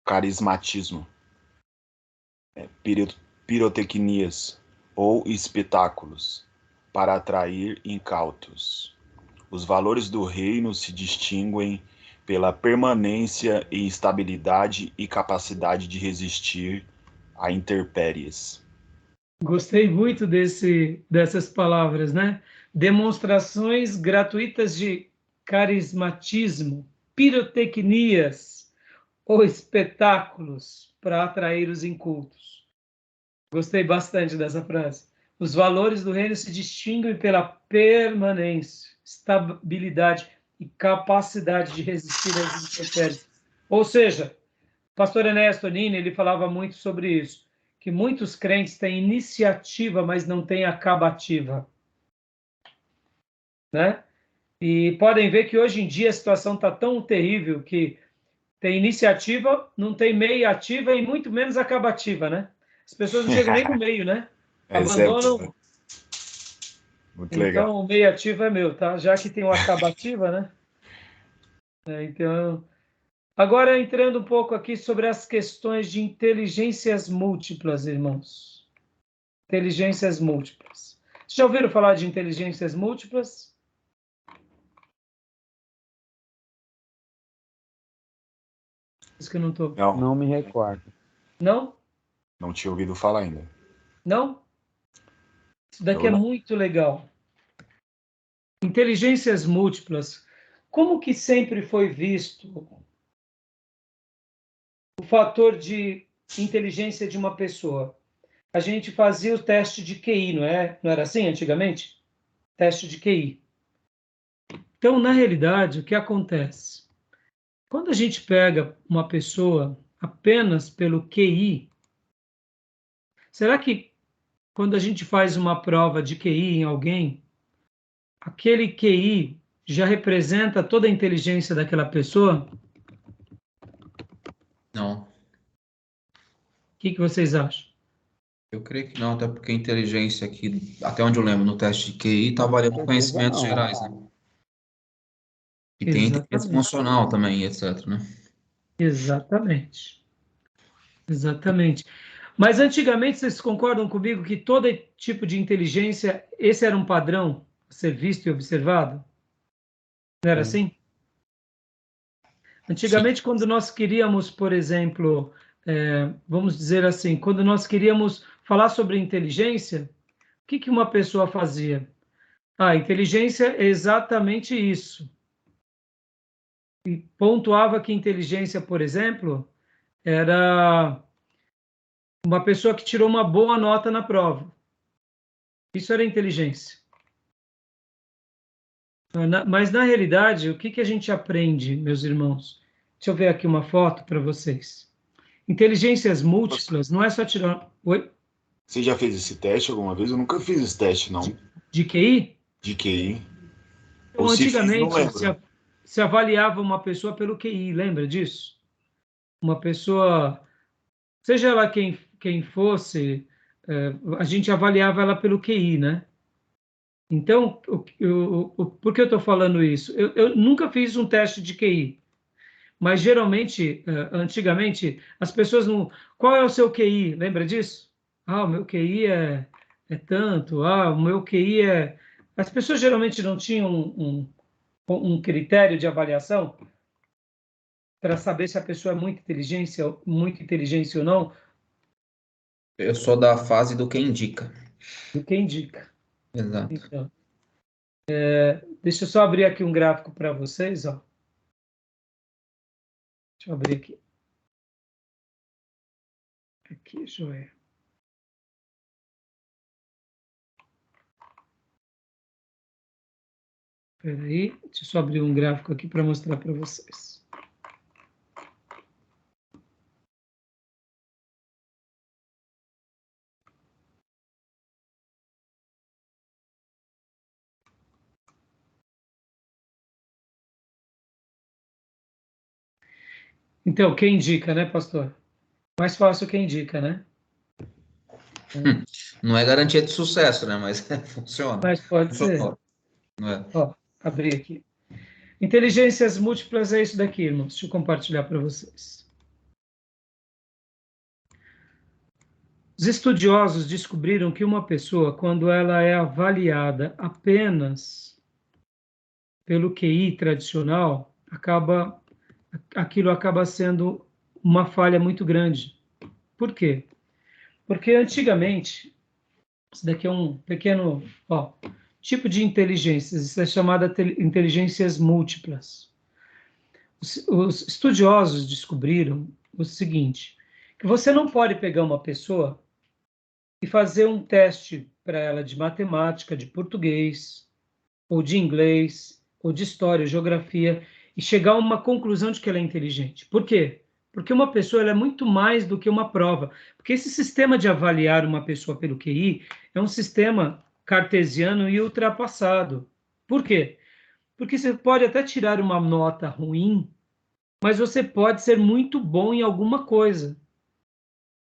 carismatismo, pirotecnias ou espetáculos para atrair incautos. Os valores do reino se distinguem pela permanência e estabilidade e capacidade de resistir a intempéries. Gostei muito dessas palavras, né? Demonstrações gratuitas de carismatismo, pirotecnias ou espetáculos para atrair os incultos. Gostei bastante dessa frase. Os valores do reino se distinguem pela permanência, estabilidade e capacidade de resistir às intempéries. Ou seja, o pastor Ernesto Nini, ele falava muito sobre isso, que muitos crentes têm iniciativa, mas não têm acabativa, né? E podem ver que hoje em dia a situação está tão terrível que tem iniciativa, não tem meia ativa e muito menos acabativa, né? As pessoas não chegam nem no meio, né? Abandonam. Muito legal. Então, o meio ativo é meu, tá? Já que tem o acabativa, né? Então, agora entrando um pouco aqui sobre as questões de inteligências múltiplas, irmãos. Inteligências múltiplas. Vocês já ouviram falar de inteligências múltiplas? Isso que eu não tô. Não me recordo. Não? Não tinha ouvido falar ainda. Não? Isso daqui é muito legal. Inteligências múltiplas. Como que sempre foi visto o fator de inteligência de uma pessoa? A gente fazia o teste de QI, não é? Não era assim antigamente? Teste de QI. Então, na realidade, o que acontece? Quando a gente pega uma pessoa apenas pelo QI, será que quando a gente faz uma prova de QI em alguém, aquele QI já representa toda a inteligência daquela pessoa? Não, O que vocês acham? eu creio que não, até porque a inteligência aqui, até onde eu lembro, no teste de QI, está avaliando Com certeza conhecimentos não. gerais, né? E tem inteligência Exatamente. funcional também, etc, né? Exatamente. Exatamente. Mas antigamente, vocês concordam comigo que todo tipo de inteligência, esse era um padrão a ser visto e observado? Não era Sim. assim? Sim. Antigamente, quando nós queríamos, por exemplo, vamos dizer assim, quando nós queríamos falar sobre inteligência, o que uma pessoa fazia? Ah, inteligência é exatamente isso. E pontuava que inteligência, por exemplo, era uma pessoa que tirou uma boa nota na prova. Isso era inteligência. Mas, na realidade, o que a gente aprende, meus irmãos? Deixa eu ver aqui uma foto para vocês. Inteligências múltiplas não é só tirar... Oi? Você já fez esse teste alguma vez? Eu nunca fiz esse teste, não. De QI? De QI. Então, Ou se fiz, não antigamente, lembro. se avaliava uma pessoa pelo QI, lembra disso? Uma pessoa, seja ela quem fosse, a gente avaliava ela pelo QI, né? Então, por que eu estou falando isso? Eu nunca fiz um teste de QI, mas geralmente, antigamente, as pessoas não. Qual é o seu QI? Lembra disso? Ah, o meu QI é tanto. Ah, o meu QI é. As pessoas geralmente não tinham um critério de avaliação para saber se a pessoa é muito inteligente ou não, Eu sou da fase do que indica. do que indica. Exato. Então, deixa eu só abrir aqui um gráfico para vocês, ó. Deixa eu abrir aqui. Aqui, Joé. Espera aí, deixa eu só abrir um gráfico aqui para mostrar para vocês. Então, quem indica, né, pastor? Mais fácil quem indica, né? Não é garantia de sucesso, né? Mas funciona. Mas pode ser. Não é? Ó, abri aqui. Inteligências múltiplas é isso daqui, irmãos. Deixa eu compartilhar para vocês. Os estudiosos descobriram que uma pessoa, quando ela é avaliada apenas pelo QI tradicional, aquilo acaba sendo uma falha muito grande. Por quê? Porque antigamente, isso daqui é um pequeno tipo de inteligências, isso é chamada inteligências múltiplas. Os estudiosos descobriram o seguinte, que você não pode pegar uma pessoa e fazer um teste para ela de matemática, de português, ou de inglês, ou de história, geografia, e chegar a uma conclusão de que ela é inteligente. Por quê? Porque uma pessoa ela é muito mais do que uma prova. Porque esse sistema de avaliar uma pessoa pelo QI é um sistema cartesiano e ultrapassado. Por quê? Porque você pode até tirar uma nota ruim, mas você pode ser muito bom em alguma coisa.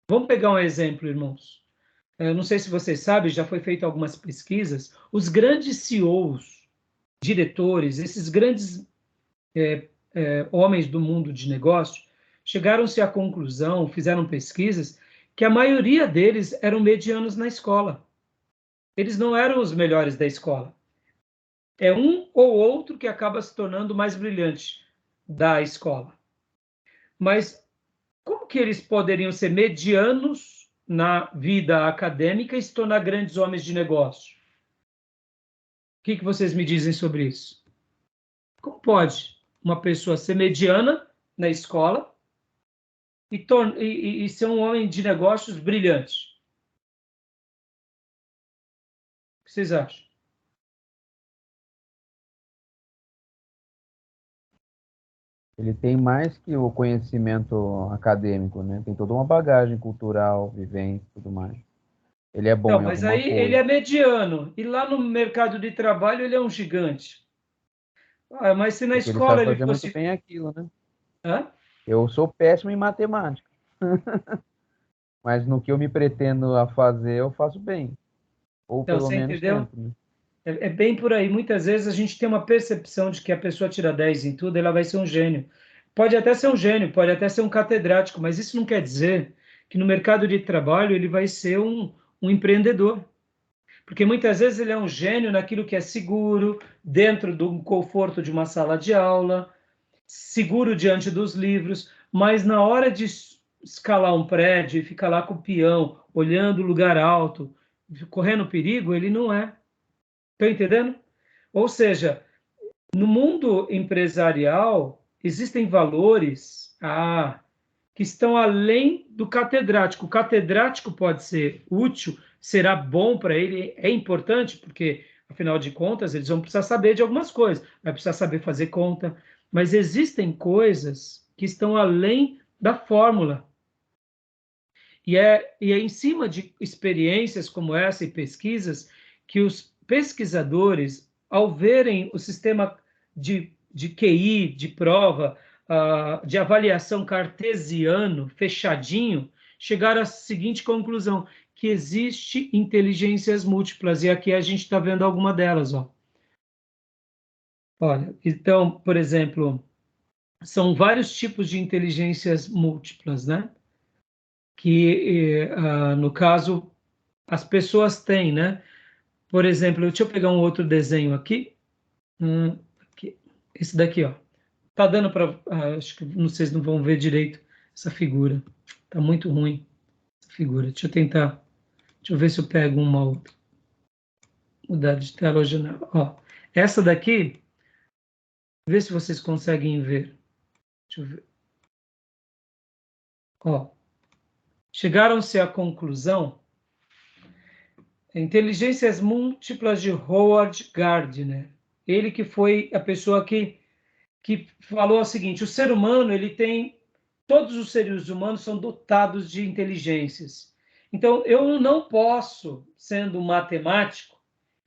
Vamos pegar um exemplo, irmãos. Eu não sei se vocês sabem, já foi feito algumas pesquisas. Os grandes CEOs, diretores, esses grandes homens do mundo de negócio, chegaram-se à conclusão, fizeram pesquisas, que a maioria deles eram medianos na escola. Eles não eram os melhores da escola. É um ou outro que acaba se tornando mais brilhante da escola. Mas como que eles poderiam ser medianos na vida acadêmica e se tornar grandes homens de negócio? O que vocês me dizem sobre isso? Como pode uma pessoa ser mediana na escola e ser um homem de negócios brilhante? O que vocês acham? Ele tem mais que o conhecimento acadêmico, né? Tem toda uma bagagem cultural, vivência e tudo mais. Ele é bom Não, em mas alguma aí coisa. ele é mediano. E lá no mercado de trabalho ele é um gigante. Ah, mas se na Porque ele escola sabe ele fazer muito fosse... bem aquilo, né? Hã? Eu sou péssimo em matemática. Mas no que eu me pretendo a fazer, eu faço bem. Ou Então, pelo você menos entendeu? tento, né? É bem por aí. Muitas vezes a gente tem uma percepção de que a pessoa tira 10 em tudo, ela vai ser um gênio. Pode até ser um gênio, pode até ser um catedrático, mas isso não quer dizer que no mercado de trabalho ele vai ser um empreendedor. Porque muitas vezes ele é um gênio naquilo que é seguro, dentro do conforto de uma sala de aula, seguro diante dos livros, mas na hora de escalar um prédio e ficar lá com o peão, olhando o lugar alto, correndo perigo, ele não é. Estão entendendo? Ou seja, no mundo empresarial, existem valores que estão além do catedrático. O catedrático pode ser útil, será bom para ele, é importante, porque, afinal de contas, eles vão precisar saber de algumas coisas, vai precisar saber fazer conta, mas existem coisas que estão além da fórmula. E é em cima de experiências como essa e pesquisas que os pesquisadores, ao verem o sistema de QI, de prova, de avaliação cartesiano, fechadinho, chegaram à seguinte conclusão, que existe inteligências múltiplas, e aqui a gente está vendo alguma delas. Ó. Olha, então, por exemplo, são vários tipos de inteligências múltiplas, né? Que, no caso, as pessoas têm, né? Por exemplo, deixa eu pegar um outro desenho aqui. Aqui. Esse daqui, ó. Tá dando para... acho que vocês não vão ver direito essa figura. Tá muito ruim essa figura. Deixa eu tentar... Deixa eu ver se eu pego uma outra. Mudar de tela ou janela. Ó, essa daqui... Vê se vocês conseguem ver. Deixa eu ver. Ó. Chegaram-se à conclusão... Inteligências múltiplas de Howard Gardner. Ele que foi a pessoa que falou o seguinte: o ser humano, todos os seres humanos são dotados de inteligências. Então, eu não posso, sendo matemático,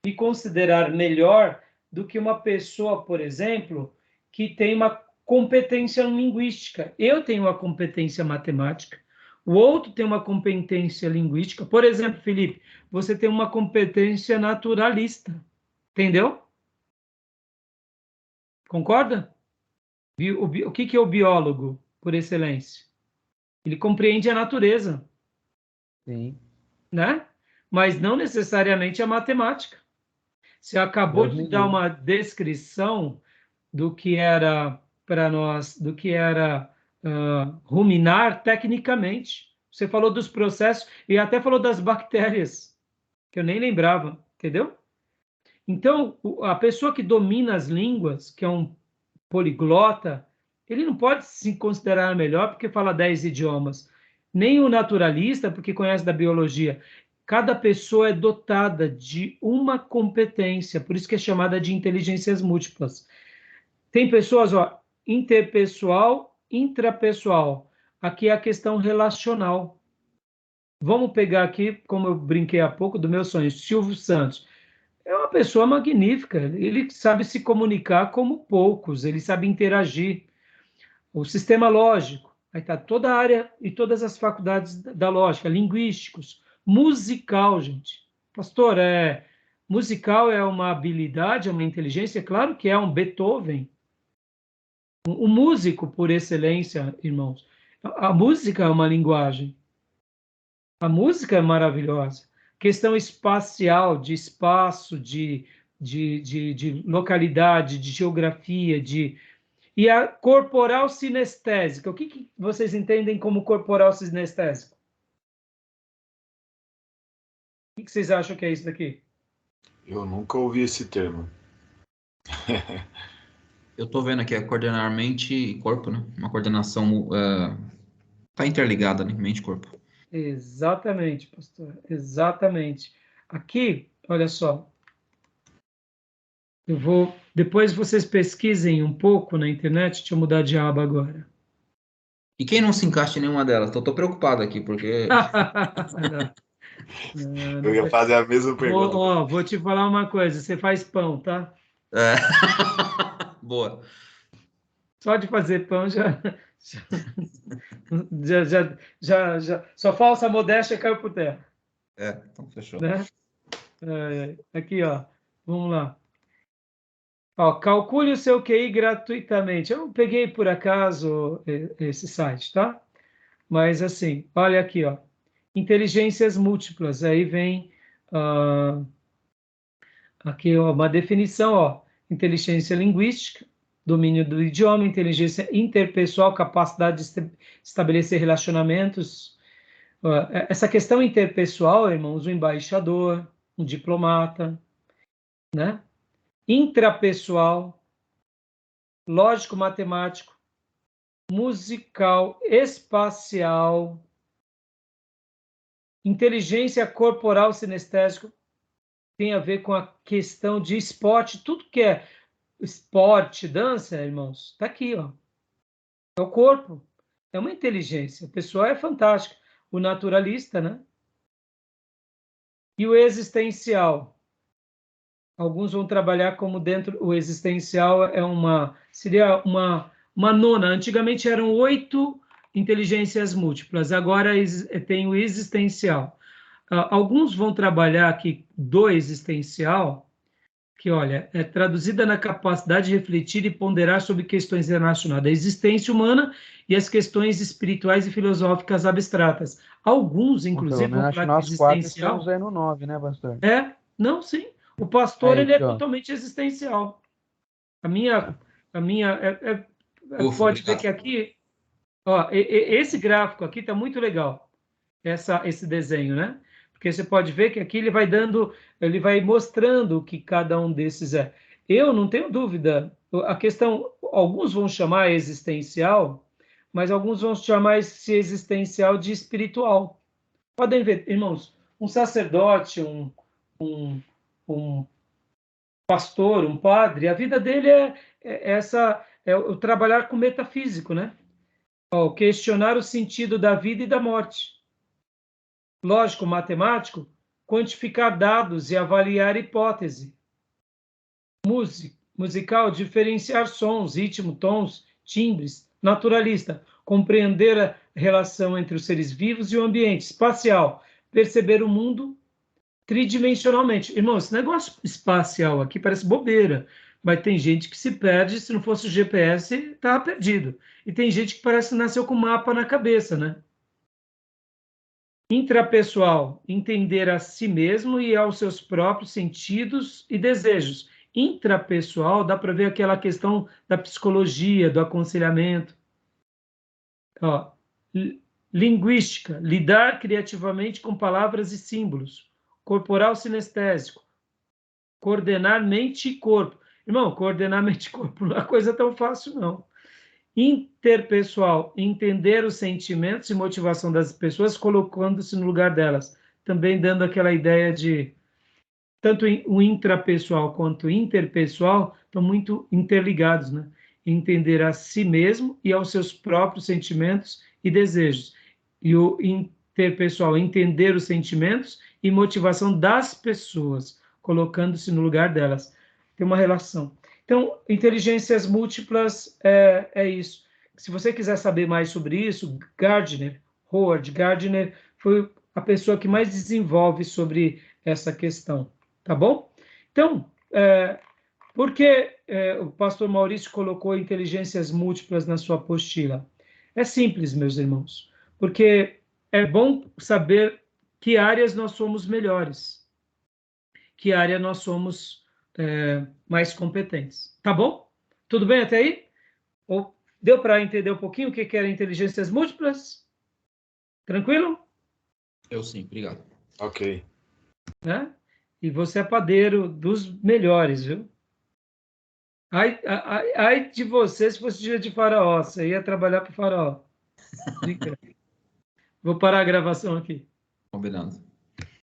me considerar melhor do que uma pessoa, por exemplo, que tem uma competência linguística. Eu tenho uma competência matemática, o outro tem uma competência linguística. Por exemplo, Felipe, você tem uma competência naturalista. Entendeu? Concorda? O que é o biólogo, por excelência? Ele compreende a natureza, Sim. né? Mas não necessariamente a matemática. Você acabou Deus me de dar livre. uma descrição do que era para nós, do que era ruminar tecnicamente. Você falou dos processos e até falou das bactérias, que eu nem lembrava, entendeu? Então, a pessoa que domina as línguas, que é um poliglota, ele não pode se considerar melhor porque fala 10 idiomas. Nem o naturalista, porque conhece da biologia. Cada pessoa é dotada de uma competência, por isso que é chamada de inteligências múltiplas. Tem pessoas, ó, interpessoal, intrapessoal. Aqui é a questão relacional. Vamos pegar aqui, como eu brinquei há pouco, do meu sonho, Silvio Santos. É uma pessoa magnífica, ele sabe se comunicar como poucos, ele sabe interagir. O sistema lógico, aí está toda a área e todas as faculdades da lógica, linguísticos, musical, gente. Pastor, musical é uma habilidade, é uma inteligência? Claro que é um Beethoven. O músico, por excelência, irmãos. A música é uma linguagem. A música é maravilhosa. Questão espacial, de espaço, de localidade, de geografia, e a corporal sinestésica. O que vocês entendem como corporal sinestésico? O que vocês acham que é isso daqui? Eu nunca ouvi esse termo. Eu estou vendo aqui, é coordenar mente e corpo, né? Uma coordenação tá interligada, né? Mente e corpo. Exatamente, pastor. Exatamente. Aqui, olha só. Depois vocês pesquisem um pouco na internet. Deixa eu mudar de aba agora. E quem não se encaixa em nenhuma delas? Tô preocupado aqui, porque... Eu ia fazer a mesma pergunta. Vou te falar uma coisa. Você faz pão, tá? É. Boa. Só de fazer pão já só falsa modéstia caiu por terra. Então fechou. Né? Aqui, ó. Vamos lá. Ó, calcule o seu QI gratuitamente. Eu peguei por acaso esse site, tá? Mas assim, olha aqui, ó. Inteligências múltiplas. Aí vem aqui ó, uma definição, ó. Inteligência linguística, domínio do idioma, inteligência interpessoal, capacidade de estabelecer relacionamentos. Essa questão interpessoal, irmãos, o embaixador, um diplomata, né? Intrapessoal, lógico-matemático, musical, espacial, inteligência corporal sinestésico, tem a ver com a questão de esporte, tudo que é esporte, dança, irmãos, está aqui, ó. É o corpo, é uma inteligência, a pessoa é fantástica. O naturalista, né? E o existencial. Alguns vão trabalhar como dentro, o existencial seria uma nona. Antigamente eram 8 inteligências múltiplas, agora tem o existencial. Alguns vão trabalhar aqui do existencial, que, olha, é traduzida na capacidade de refletir e ponderar sobre questões relacionadas à existência humana e as questões espirituais e filosóficas abstratas. Alguns, inclusive, Pelo menos vão acho que falar que nós 4 existencial estamos aí no 9, né, pastor? não, sim. O pastor, Aí, ele é aqui, ó. totalmente existencial. A minha Ufa, pode ver obrigado. que aqui, ó, esse gráfico aqui está muito legal, esse desenho, né? Porque você pode ver que aqui ele vai mostrando o que cada um desses é. Eu não tenho dúvida. A questão, alguns vão chamar existencial, mas alguns vão chamar esse existencial de espiritual. Podem ver, irmãos, um sacerdote, um pastor, um padre, a vida dele é o trabalhar com metafísico, né? O questionar o sentido da vida e da morte. Lógico, matemático, quantificar dados e avaliar hipótese. Musical, diferenciar sons, ritmo, tons, timbres. Naturalista, compreender a relação entre os seres vivos e o ambiente. Espacial, perceber o mundo tridimensionalmente. Irmão, esse negócio espacial aqui parece bobeira, mas tem gente que se perde, se não fosse o GPS, estava perdido. E tem gente que parece que nasceu com mapa na cabeça, né? Intrapessoal, entender a si mesmo e aos seus próprios sentidos e desejos. Intrapessoal, dá para ver aquela questão da psicologia, do aconselhamento. Ó, linguística, lidar criativamente com palavras e símbolos. Corporal sinestésico, coordenar mente e corpo. Irmão, coordenar mente e corpo não é coisa tão fácil, não. Interpessoal, entender os sentimentos e motivação das pessoas, colocando-se no lugar delas. Também dando aquela ideia de tanto o intrapessoal quanto o interpessoal estão muito interligados, né? Entender a si mesmo e aos seus próprios sentimentos e desejos. E o interpessoal, entender os sentimentos e motivação das pessoas, colocando-se no lugar delas. Tem uma relação. Então, inteligências múltiplas é isso. Se você quiser saber mais sobre isso, Howard Gardner foi a pessoa que mais desenvolve sobre essa questão, tá bom? Então, por que o pastor Maurício colocou inteligências múltiplas na sua apostila? É simples, meus irmãos, porque é bom saber que áreas nós somos melhores, que área nós somos mais competentes. Tá bom? Tudo bem até aí? Ou deu para entender um pouquinho o que eram inteligências múltiplas? Tranquilo? Eu sim, obrigado. Ok. Né? E você é padeiro dos melhores, viu? Ai de você se fosse dia de faraó, você ia trabalhar para o faraó. Vou parar a gravação aqui. Combinado.